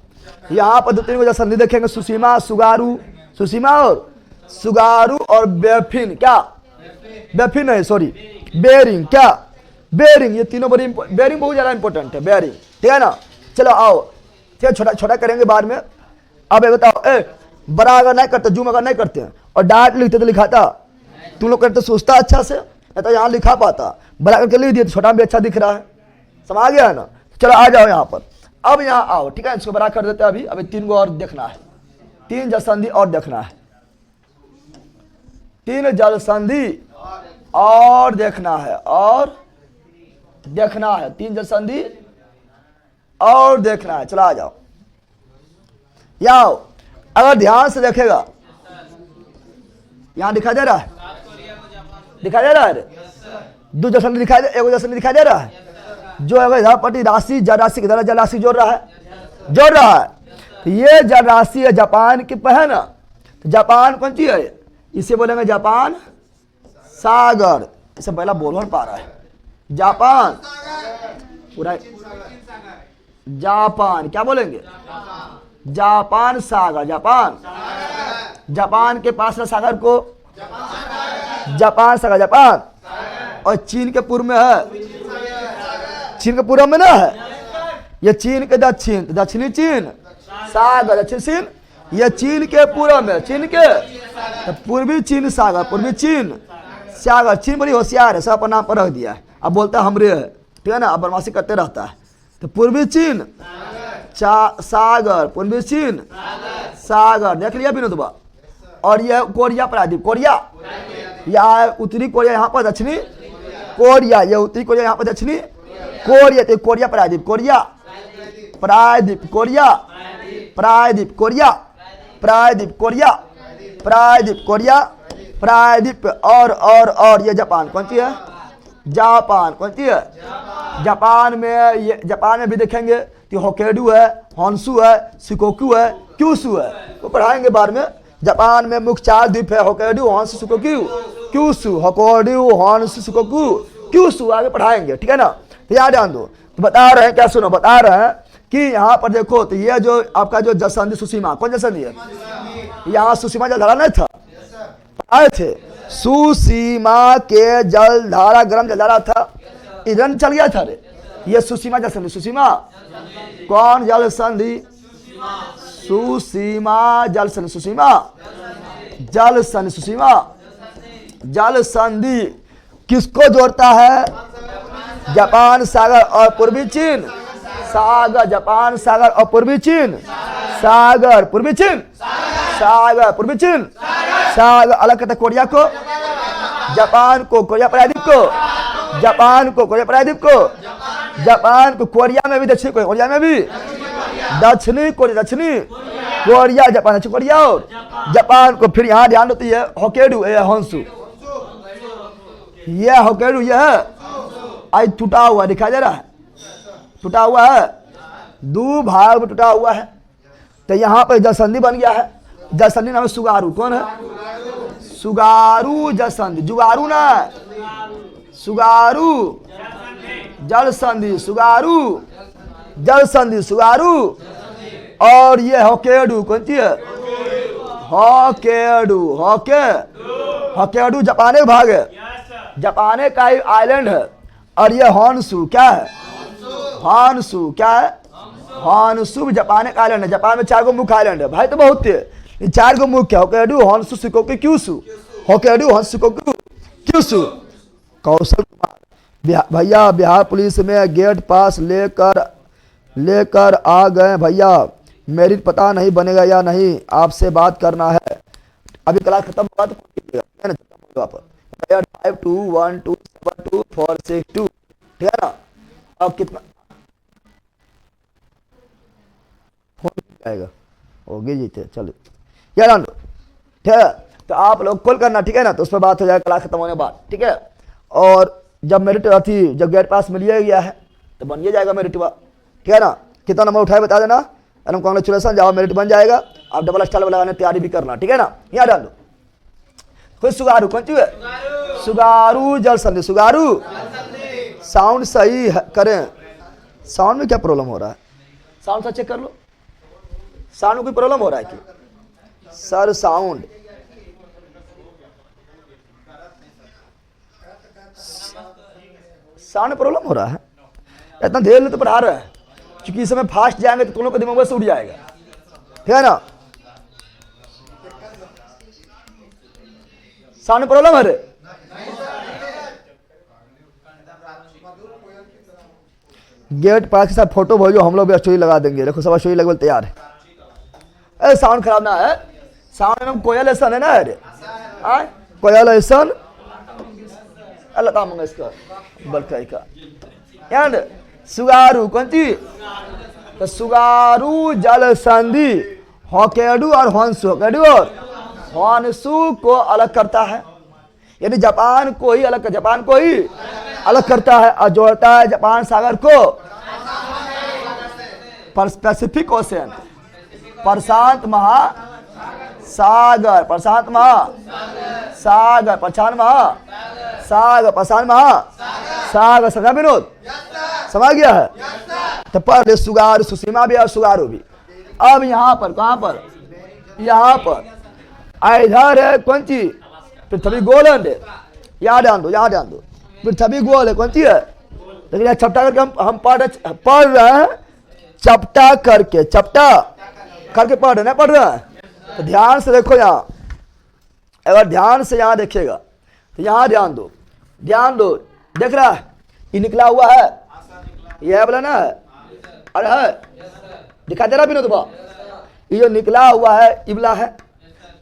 यहाँ पर दो तीन वजह संधि देखेंगे, सुसीमा, सुगारू, सुसीमा और सुगारू और बेफिन। क्या? बेफिन नहीं, सॉरी, बेरिंग। क्या? बेरिंग। ये तीनों बड़ी बेरिंग बहुत ज्यादा इंपॉर्टेंट है, बेरिंग, ठीक है ना? चलो आओ, ठीक है, छोटा छोटा करेंगे बाद में। अब ये बताओ, बड़ा अगर नहीं करते, जूम अगर नहीं करते और डायरेक्ट लिखते तो लिखाता, तुम लोग करते सोचता अच्छा से, नहीं तो यहाँ लिखा पाता, बड़ा करके लिख दिया तो छोटा भी अच्छा दिख रहा है, समझ गया है ना। चलो आ जाओ यहाँ पर, अब यहाँ आओ, ठीक है, इसको बड़ा कर देते हैं। अभी 3 गो और देखना है, 3 जल संधि और देखना है, 3 जल संधि और देखना है, और देखना है, 3 जल संधि और देखना है। चलो आ जाओ, यहाँ अगर ध्यान से देखेगा, यहाँ दिखाई दे रहा है, दिखाई दे रहा है, 2 जल संधि दिखाई दे, 1 जल संधि दिखाई दे रहा है, जो अगर पटी राशि जल राशि की तरह जल राशि जोड़ रहा है, तो ये जल राशि है जापान की है ना, तो जापान कौन सी है, इसे बोलेंगे जापान सागर, इसे पहला बोल नहीं पा रहा है, जापान पूरा, जापान क्या बोलेंगे, जापान सागर, जापान के पास है सागर को, जापान सागर, जापान, और चीन के पूर्व में है, चीन के पूर्व में ना है, ये चीन के दक्षिण, दक्षिणी चीन सागर, दक्षिण चीन, ये चीन के पूर्व में, चीन के तो पूर्वी चीन सागर, पूर्वी चीन सागर। चीन बड़ी होशियार है, सब अपना नाम पर रख दिया है, अब बोलता है हमरे है, ठीक है ना, अब बदमाशी करते रहता है। तो पूर्वी चीन सागर, पूर्वी चीन सागर, देख लिया विनोदबा। और यह कोरिया प्रायद्वीप, कोरिया या उत्तरी कोरिया यहाँ पर, दक्षिणी कोरिया, यह उत्तरी कोरिया यहाँ पर, दक्षिणी कोरिया, तो कोरिया प्रायद्वीप, कोरिया प्रायद्वीप, कोरिया प्रायद्वीप, कोरिया प्रायद्वीप, कोरिया प्रायद्वीप, कोरिया प्रायद्वीप, और ये जापान कौन सी है, जापान कौन सी है, जापान में, ये जापान में भी देखेंगे कि होक्काइडो है, होन्शु है, शिकोकू है, क्यूशू है, वो पढ़ाएंगे बाद में। जापान में मुख्य 4 द्वीप है, Hokkaido, Honshu, Shikoku, Kyushu, Hokkaido, Honshu, Shikoku, Kyushu, आगे पढ़ाएंगे, ठीक है ना। तो याद ध्यान दो, तो बता रहे हैं, क्या सुनो, बता रहे हैं कि यहाँ पर देखो, तो ये जो आपका जो जल संधि सुसीमा, कौन जल संधि है, यहाँ सुसीमा जलधारा नहीं था, आए थे, सुसीमा के जलधारा, गर्म जलधारा था, इधर चल गया था रे, ये सुसीमा जल संधि, सुसीमा कौन जल संधि, सुसीमा जल संधि, सुसीमा जल संधि, सुसीमा जल संधि किसको जोड़ता है, जापान सागर और पूर्वी चीन सागर, जापान सागर और पूर्वी चीन सागर, पूर्वी चीन सागर, पूर्वी चीन सागर, अलग करता कोरिया को, जापान को कोरिया प्रायद्वीप को, जापान को कोरिया प्रायद्वीप को, जापान को कोरिया में भी, दक्षिणी कोरिया में भी, दक्षिणी कोरिया, दक्षिणी कोरिया, जापान, दक्षिण कोरिया, और जापान को फिर यहाँ ध्यान होती है होक्काइडो, ये होन्शु, ये होक्काइडो, ये है आज टूटा हुआ दिखाई दे रहा है, टूटा हुआ है, 2 भाग में टूटा हुआ है, तो यहाँ पर जल संधि बन गया है, जल संधि नाम है सुगारू, कौन है, सुगारू जल संधि, जुगारू ना, सुगारू जल संधि, सुगारू जल संधि, सुगारू, और ये होक्काइडो कौन सी है, होक्काइडो, होक्काइडो जापान का भाग है, जापान का आइलैंड है, और ये होन्शु क्या है, होन्शु क्या है, होन्शु भी जापान का आइलैंड है, जापान में 4 गो मुख्य आइलैंड है भाई, तो बहुत थे, 4 गो मुख्य, Hokkaido, Honshu, Shikoku, Kyushu, Hokkaido, Honshu, Shikoku, Kyushu. Kaushal Kumar भैया बिहार पुलिस में गेट पास लेकर आ गए भैया, मेरिट पता नहीं बनेगा या नहीं, आपसे बात करना है, अभी क्लास खत्म होगा तो 52127462, ठीक है ना। अब कितना फोन आएगा, होगी जीते, चलो क्या लो, ठीक है, तो आप लोग कॉल करना, ठीक है ना, तो उस पर बात हो जाएगा क्लास खत्म होने के बाद, ठीक है। और जब मेरिट थी, जब गेट पास मिल गया है तो बन जाएगा मेरिट, ठीक है ना। कितना नंबर उठाए बता देना, एंड कॉन्ग्रेचुलेसन, जाओ मेरिट बन जाएगा, आप डबल स्टार लगाने तैयारी भी करना, ठीक है ना। यहाँ डाल दो कोई सुगारू, कौन सी है, सुगारू जल संधि, सुगारू, साउंड सही है, करें, साउंड में क्या प्रॉब्लम हो रहा है, साउंड सा चेक कर लो, साउंड में कोई प्रॉब्लम हो रहा है कि सर, साउंड साउंड प्रॉब्लम हो रहा है, इतना देर में तो पढ़ा रहा है, क्योंकि इस समय फास्ट जाएंगे तो तुम लोग का दिमाग से उड़ जाएगा, ठीक है ना। साउंड प्रॉब्लम है रे? गेट पास के साथ फोटो भेजो, हम लोग भी स्टोरी लगा देंगे। देखो सब स्टोरी लगभग तैयार है। ए साउंड खराब ना है, साउंड में कोयलेशन है ना रे, कोयलेशन लता मंगेशकर बल्कि का एंड सुगारू कौन चीज? तो सुगारू जल संधि होकेडू और हंसु, होकेडू और हंसु को अलग करता है, यानी जापान को ही अलग करता है और जोड़ता है जापान सागर को पैसिफिक ओशियन, प्रशांत महासागर, प्रशांत महासागर, समझा विनोद? समझ गया है? तो पहले सुगारू, सुसीमा भी और सुगारू भी। अब यहाँ पर कहाँ पर? यहाँ पर इधर है कौन सी? पृथ्वी गोलंड है, याद ध्यान दो, पृथ्वी गोल है कौन सी है? लेकिन चपटा करके हम पढ़ रहे हैं, चपटा करके पढ़ रहे हैं। तो ध्यान से देखो यहाँ, अगर ध्यान से यहाँ देखिएगा तो यहाँ ध्यान दो, देख रहा है ये निकला हुआ है, ये बोला ना है, अरे है दिखा दे रहा भी ना तो ये जो निकला हुआ है इबला है,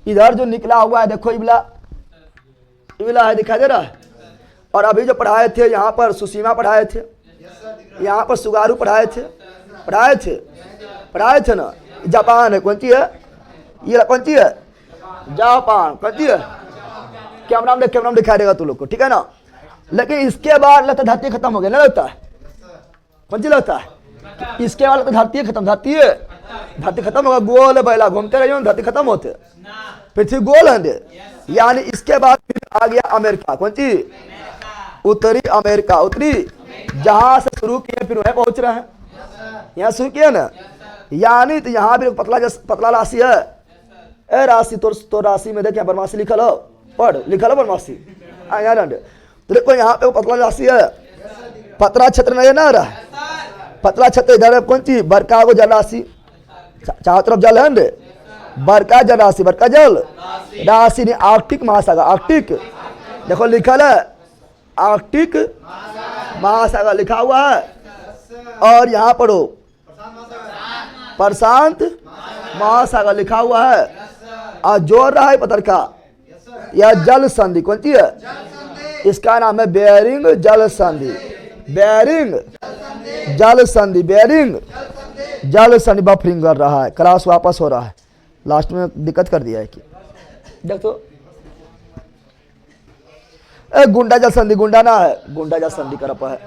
इधर जो निकला हुआ है देखो इबला है, दिखाई दे रहा है। और अभी जो पढ़ाए थे यहाँ पर सुसीमा पढ़ाए थे, यहाँ पर सुगारू पढ़ाए थे ना। जापान है कौन सी है? ये कौन सी है? जापान कौन सी है? कैमरा में दिखाई देगा तू लोग को, ठीक है ना। लेकिन इसके बाद लगता धरती खत्म हो गया ना, लगता है कौन सी लगता है? इसके बाद लगता धरती खत्म होगा, गोल बैला घूमते रहिए धरती खत्म होते, पृथ्वी गोल है। यानी इसके बाद फिर आ गया अमेरिका, कौन सी? उत्तरी अमेरिका, जहां से शुरू किए फिर वहीं पहुंच रहे हैं, यहाँ शुरू किया ना। यानी तो यहाँ भी पतला राशि है। ए राशि तो राशि में देखिए बदमाशी लिखल हो, लिखल हो बदमाशी। तो देखो यहाँ पे पतला राशि है, पतला क्षेत्र नहीं ना रहा, पतला क्षेत्र इधर कौन सी? बरका को जल राशि, चारों तरफ जल है, बरका जल राशि, बरका जल राशि ने आर्कटिक महासागर, आर्कटिक देखो लिखल है, आर्कटिक महासागर लिखा हुआ है। और यहाँ पढ़ो प्रशांत महासागर लिखा हुआ है, और जोड़ रहा है पत्थर का यह जल संधि कौन सी है? इसका नाम है बेरिंग जल संधि, बेरिंग जल संधि बफरिंग कर रहा है, क्लास वापस हो रहा है, लास्ट में दिक्कत कर दिया है कि देख तो गुंडा जल संधि, गुंडा ना है, गुंडा जल संधि कर है,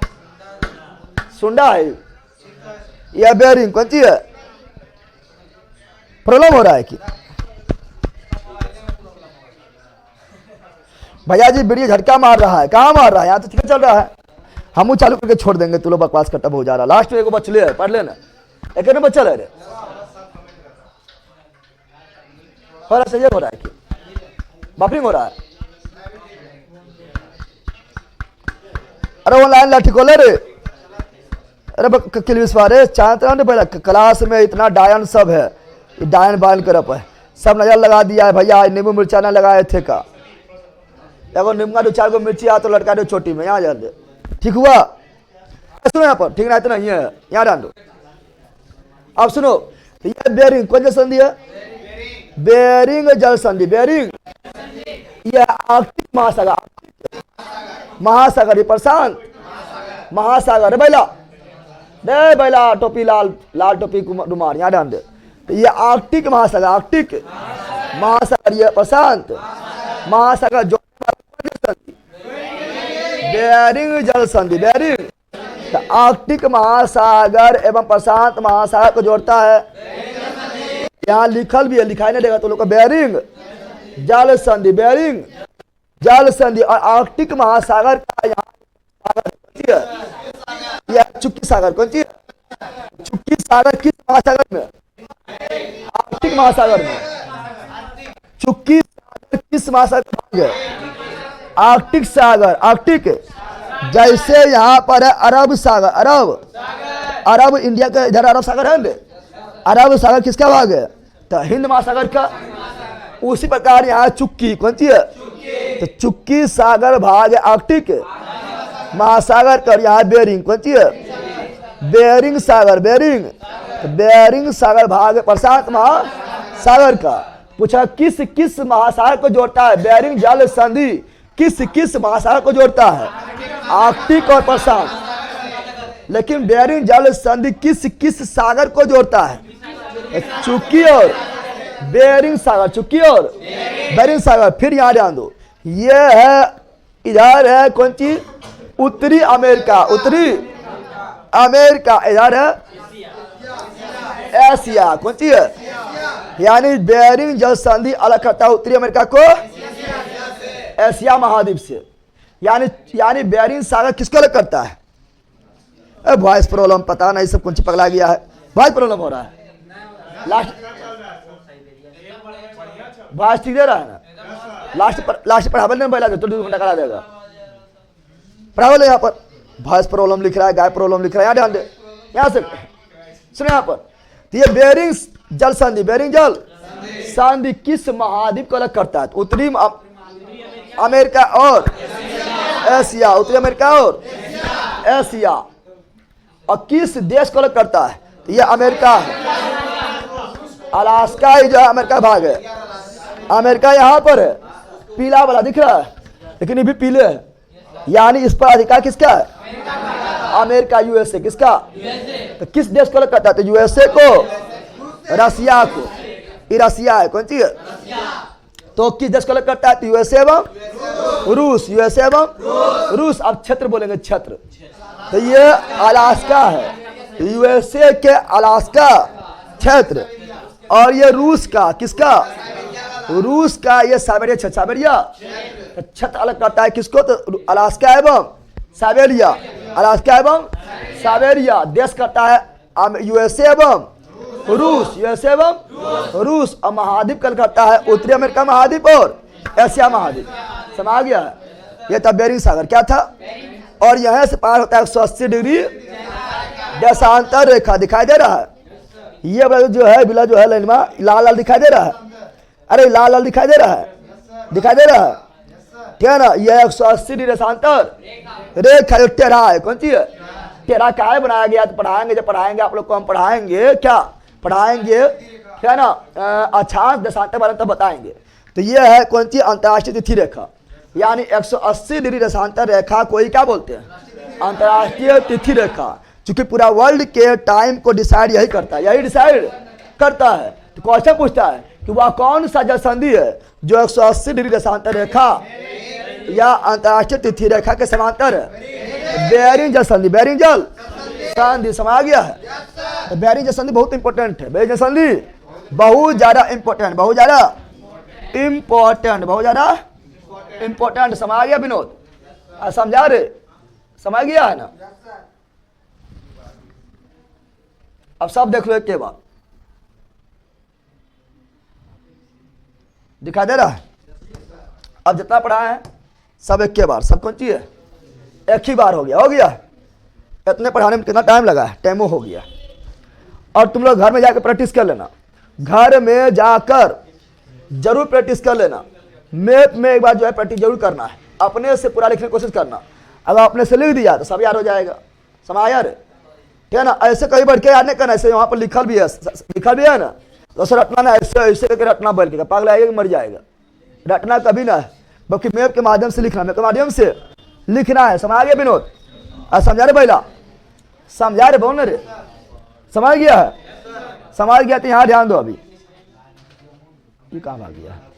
सुंडा है यह बेरिंग कौन सी है? प्रॉब्लम हो रहा है कि भैया जी वीडियो झटका मार रहा है, कहाँ मार रहा है? यहाँ तो ठीक चल रहा है, हम चालू करके छोड़ देंगे, तू लोग बकवास करता हो जा रहा। लास्ट में एक बचले है, पढ़ लेना, एक ना बच्चा है रे, सही हो रहा है कि बफरिंग हो रहा है। अरे ऑनलाइन लाठी खोले रे, अरे किलविस्वारे चाहते पहले क्लास में इतना डायन सब है, डायन बायन करप है, सब नजर लगा दिया है भैया, नींबू मिर्चा ना लगाए थे का, एगो निमका 2-4 गो मिर्ची आ तो लटका दो छोटी में, यहाँ जल्दी ठीक हुआ। सुनो यहाँ पर, ठीक ना इतना ही है, यहाँ डाल दो। अब सुनो, तो ये बेरिंग कौन जल संधि है? बेरिंग जल संधि, बेरिंग यह आर्कटिक महासागर, प्रशांत महासागर, बैला टोपी लाल टोपी डुमार, यहाँ डाल दे। तो ये आर्कटिक महासागर, ये प्रशांत महासागर जो बेरिंग जल संधि, बेरिंग तो आर्कटिक महासागर एवं प्रशांत महासागर को जोड़ता है। यहाँ लिखल भी है, लिखाई नहीं देगा तो लोग को, बेरिंग जल संधि, बेरिंग जल संधि। और आर्कटिक महासागर का यहाँ यह चुक्की सागर कौन सी है? चुक्की सागर किस महासागर में? आर्कटिक महासागर में। चुक्की सागर किस महासागर में? आर्कटिक सागर, आर्कटिक। जैसे यहाँ पर है अरब सागर, अरब इंडिया का इधर अरब सागर है, अरब सागर किसका भाग है? तो हिंद महासागर का, उसी प्रकार यहाँ चुक्की कौन सी है? तो चुक्की सागर भाग है आर्कटिक महासागर कर, यहाँ बेरिंग कौन सी है? बेरिंग सागर, बेरिंग, तो बेरिंग सागर भाग है प्रशांत महासागर का। पूछा किस किस महासागर को जोड़ता है? बेरिंग जल संधि किस किस महासागर को जोड़ता है? आर्कटिक और प्रशांत। लेकिन बेरिंग जल संधि किस किस सागर को जोड़ता है? चुक्की और बेरिंग सागर, चुक्की और बेरिंग सागर। फिर यहाँ ध्यान दो, ये है इधर है कौन सी? उत्तरी अमेरिका, उत्तरी अमेरिका, इधर है एशिया कौन सी है? यानी बेरिंग जल संधि अलग करता है उत्तरी अमेरिका को एशिया महाद्वीप से। यानी बेरिंग सागर किसको अलग करता है? वॉइस प्रॉब्लम, पता नहीं सब कुछ पगला गया है, वॉइस प्रॉब्लम हो रहा है। लास्ट वॉइस ठीक दे रहा है ना? लास्ट पढ़ावल नहीं पहला तो 2 घंटा करा देगा। पढ़ावल यहाँ पर वॉइस प्रॉब्लम लिख रहा है, गाय प्रॉब्लम लिख रहा है, यहाँ ध्यान दे, यहाँ से सुनो यहाँ पर। तो ये बेरिंग जल संधि, बेरिंग जल संधि किस महाद्वीप को अलग करता है? तो उत्तरी अमेरिका और एशिया, उत्तरी अमेरिका और एशिया। और किस देश को अलग करता है? तो ये अमेरिका है, अलास्का ही जो है अमेरिका भाग है। अमेरिका यहाँ पर है, पीला वाला दिख रहा है, लेकिन ये भी पीले है। यानी इस पर अधिकार किसका है? अमेरिका, यूएसए किसका? तो किस देश को अलग करता है? तो यूएसए को, रसिया को, ये रसिया है कौन सी है? तो किस देश को अलग करता है? तो यूएसए एवं रूस, यूएसए एवं रूस। अब क्षेत्र बोलेंगे, क्षेत्र। तो ये अलास्का है, यूएसए के अलास्का क्षेत्र, और ये रूस का, किसका? रूस का ये साइबेरिया क्षेत्र, साइबेरिया क्षेत्र अलग करता है किसको? तो अलास्का एवं साइबेरिया, अलास्का एवं साइबेरिया देश करता है यूएसए एवं रूस, यूएसए एवं रूस। और महाद्वीप कल करता है उत्तरी अमेरिका महाद्वीप और एशिया महाद्वीप। समझ गया है? ये था बेरिंग सागर, क्या था? और यहाँ से पार होता है 180 डिग्री देशांतर रेखा, दिखाई दे रहा है। ये वाला जो है बिला जो है लाइनमा लाल लाल दिखाई दे रहा है, अरे लाल लाल दिखाई दे रहा है, दिखाई दे रहा है, ठीक है ना? यह 180 डिग्री देशांतर रेखा जो टेढ़ा है, कौन सी है? टेढ़ा काहे बनाया गया? तो पढ़ाएंगे, जब पढ़ाएंगे आप लोग को हम पढ़ाएंगे, क्या पढ़ाएंगे, ठीक है ना? अक्षांश देशांतर बारे में तब बताएंगे। तो ये है कौन सी? अंतर्राष्ट्रीय तिथि रेखा। यानी 180 डिग्री देशांतर रेखा को ही क्या बोलते हैं? अंतर्राष्ट्रीय तिथि रेखा। क्योंकि पूरा वर्ल्ड के टाइम को डिसाइड यही करता है, यही डिसाइड करता है। तो क्वेश्चन पूछता है कि वह कौन सा जल संधि है जो 180 डिग्री देशांतर रेखा या अंतर्राष्ट्रीय तिथि रेखा के समांतर है? बेरिंग जल संधि, बेरिंग जल संधि। समझ गया है? तो बेरिंग जल संधि बहुत इंपॉर्टेंट है, बेरिंग जल संधि बहुत ज्यादा इंपॉर्टेंट, बहुत ज्यादा इंपॉर्टेंट, बहुत ज्यादा इंपॉर्टेंट। समझ गया विनोद? समझा रहे? समझ गया है ना? अब सब देख लो एक के बाद, दिखाई दे रहा है? अब जितना पढ़ा है सब एक के बार, सब कौन सी है? एक ही बार हो गया, हो गया। इतने पढ़ाने में कितना टाइम लगा है? टाइमो हो गया। और तुम लोग घर में जाकर प्रैक्टिस कर लेना, घर में जाकर जरूर प्रैक्टिस कर लेना। मैथ में एक बार जो है प्रैक्टिस जरूर करना है, अपने से पूरा लिखने की कोशिश करना। अगर अपने से लिख दिया तो सब याद हो जाएगा। समझ यार? ठीक है ना? ऐसे कहीं बढ़ के याद नहीं करना, ऐसे वहाँ पर लिखल भी है ना, तो सर रटना ना, ऐसे ऐसे करके रटना बढ़ के पागल आएगा कि मर जाएगा। रटना कभी ना है, बल्कि मैप के माध्यम से लिखना, मैप के माध्यम से लिखना है। समझ गया विनोद? समझा रहे पहला? समझा रहे बोल रे? समझ गया है? समझ गया तो यहाँ ध्यान दो। अभी ये काम आ गया है।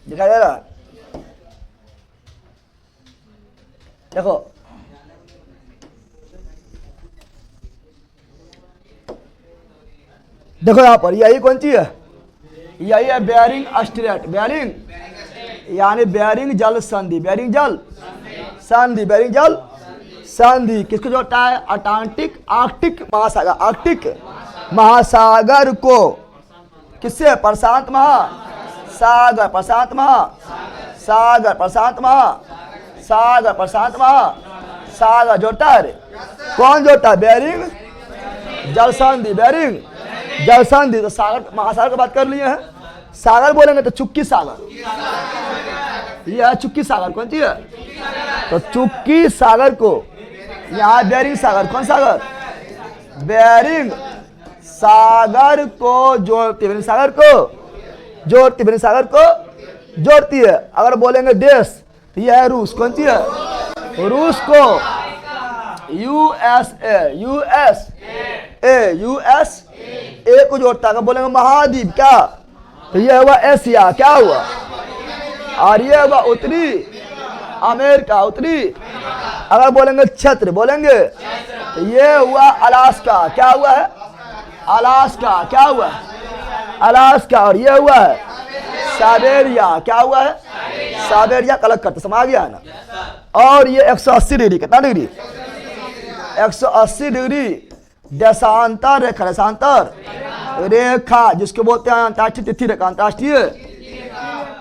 दिखाई दे रहा है? देखो देखो यहां पर यही कौन सी है? यही है बेयरिंग स्ट्रेट। बेयरिंग यानी बेयरिंग जल संधि। बेयरिंग जल संधि। बेयरिंग जल संधि किसको जोड़ता है? अटलांटिक आर्कटिक महासागर। आर्कटिक महासागर को किससे? प्रशांत महासागर। प्रशांत महासागर। प्रशांत महासागर। प्रशांत महासागर जोड़ता है। कौन जोड़ता है? बेयरिंग जल संधि। बेयरिंग जल संधि। तो सागर महासागर की बात कर लिए हैं। सागर बोलेंगे तो चुक्की सागर। यह है चुक्की सागर। कौन सी है? तो चुक्की सागर को यहाँ बेयरिंग सागर। कौन सागर? बेयरिंग सागर को जोड़ती है। बेयरिंग सागर को जोड़ती। बेयरिंग सागर को जोड़ती है। अगर बोलेंगे देश तो यह है रूस। कौन सी है? रूस को यूएसए। यूएसए। यूएसए को जोड़ता है। अगर बोलेंगे महाद्वीप क्या? तो यह हुआ एशिया। क्या हुआ? और ये हुआ उत्तरी अमेरिका। उत्तरी। अगर बोलेंगे क्षेत्र, बोलेंगे तो ये हुआ अलास्का। क्या हुआ है? अलास्का। क्या हुआ? अलास्का। और ये हुआ है साइबेरिया। क्या हुआ है? साइबेरिया। कलकत्ता। समझ गया है ना? और ये 180 डिग्री। कितना डिग्री? 180 डिग्री देशांतर रेखा। देशांतर रेखा जिसको बोलते हैं अंतर्राष्ट्रीय तिथि रेखा। अंतर्राष्ट्रीय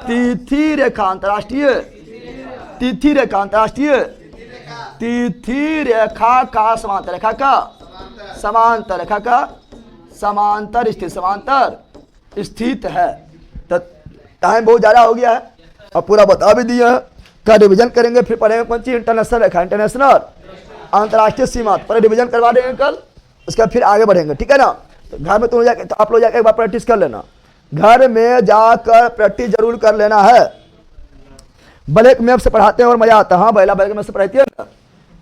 तिथि रेखा। अंतर्राष्ट्रीय तिथि रेखा। अंतर्राष्ट्रीय तिथि रेखा का समांतर रेखा का समांतर रेखा का समांतर स्थित। समांतर स्थित है। तो टाइम बहुत ज़्यादा हो गया है और पूरा बता भी दिया है। का रिविजन करेंगे फिर पढ़ेंगे कौन सी? इंटरनेशनल रेखा। इंटरनेशनल अंतर्राष्ट्रीय सीमा पर रिविजन करवा देंगे कल। उसके बाद फिर आगे बढ़ेंगे। ठीक है ना? तो घर में तुम जाके तो आप लोग जाके एक बार प्रैक्टिस कर लेना। घर में जाकर प्रैक्टिस जरूर कर लेना है। ब्लैक मैप से पढ़ाते हैं और मजा आता है। हाँ पहला ब्लैक मैप से पढ़ाती है ना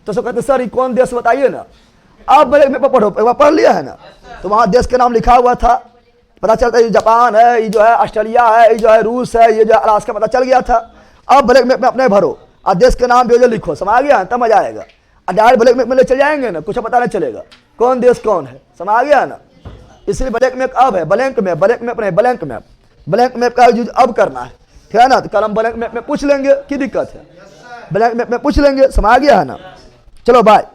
तो सब कहते सर ये कौन देश बताइए ना। आप ब्लैक मैप पर पढ़ो। एक बार पढ़ लिया है ना तो वहाँ देश के नाम लिखा हुआ था। पता चलता है ये जापान है, ये जो है ऑस्ट्रेलिया है, ये जो है रूस है, ये जो है अलास्का। पता चल गया था। अब ब्लैक मैप में अपने भरो और देश के नाम जो लिखो। समझ गया है? तब मजा आएगा। और डायरेक्ट ब्लैक मैप में ले चल जाएंगे ना कुछ पता नहीं चलेगा कौन देश कौन है। समझ गया ना? इसलिए ब्लैक मैप अब है। Blank map. ब्लैक मैप नहीं ब्लैंक मैप। ब्लैंक मैप का यूज अब करना है। ठीक है ना? तो कल हम ब्लैंक मैप में पूछ लेंगे। की दिक्कत है? ब्लैंक मैप में पूछ लेंगे। समझ गया है ना? चलो बाय।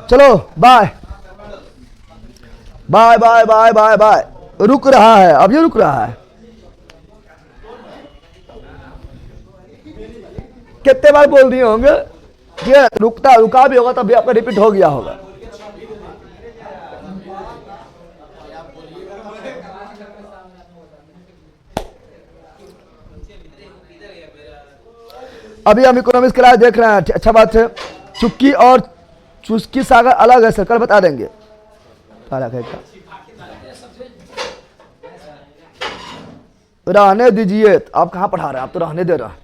चलो bye bye bye bye bye bye. रुक रहा है अब। ये रुक रहा है। कितने बार बोल दिए होंगे? ठीक है? रुका भी होगा तब भी आपका रिपीट हो गया होगा। अभी हम इकोनॉमिक्स क्लास देख रहे हैं। अच्छा बात है। चुक्की और चुस्की सागर अलग है। सर्कल बता देंगे। रहने दीजिए। आप कहाँ पढ़ा रहे हैं? आप तो रहने दे रहे हैं।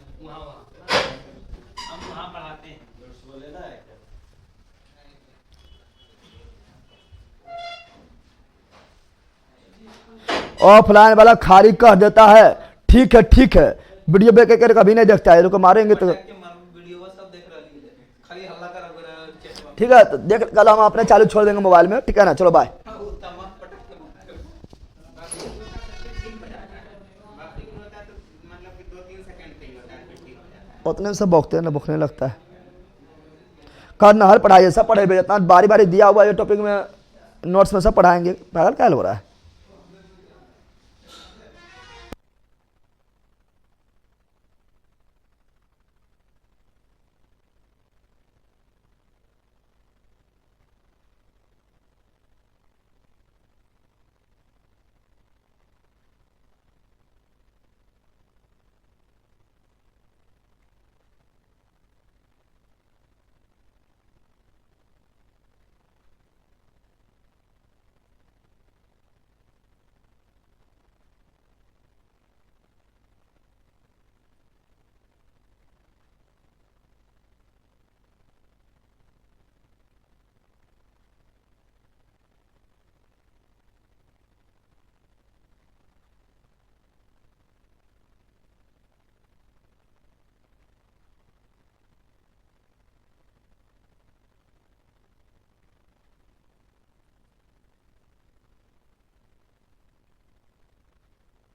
ऑफलाइन वाला खारिज कर देता है। ठीक है ठीक है। वीडियो ब्रेक करके कभी नहीं देखता है। लोग मारेंगे तो ठीक है। तो देख कल हम अपने चालू छोड़ देंगे मोबाइल में। ठीक है ना? चलो बाय। उतने से बौखते हैं ना बौखने लगता है। करना हर पढ़ाई सब पढ़े जितना बारी बारी दिया हुआ ये टॉपिक में नोट्स में सब पढ़ाएंगे। पागल क्या हो रहा है?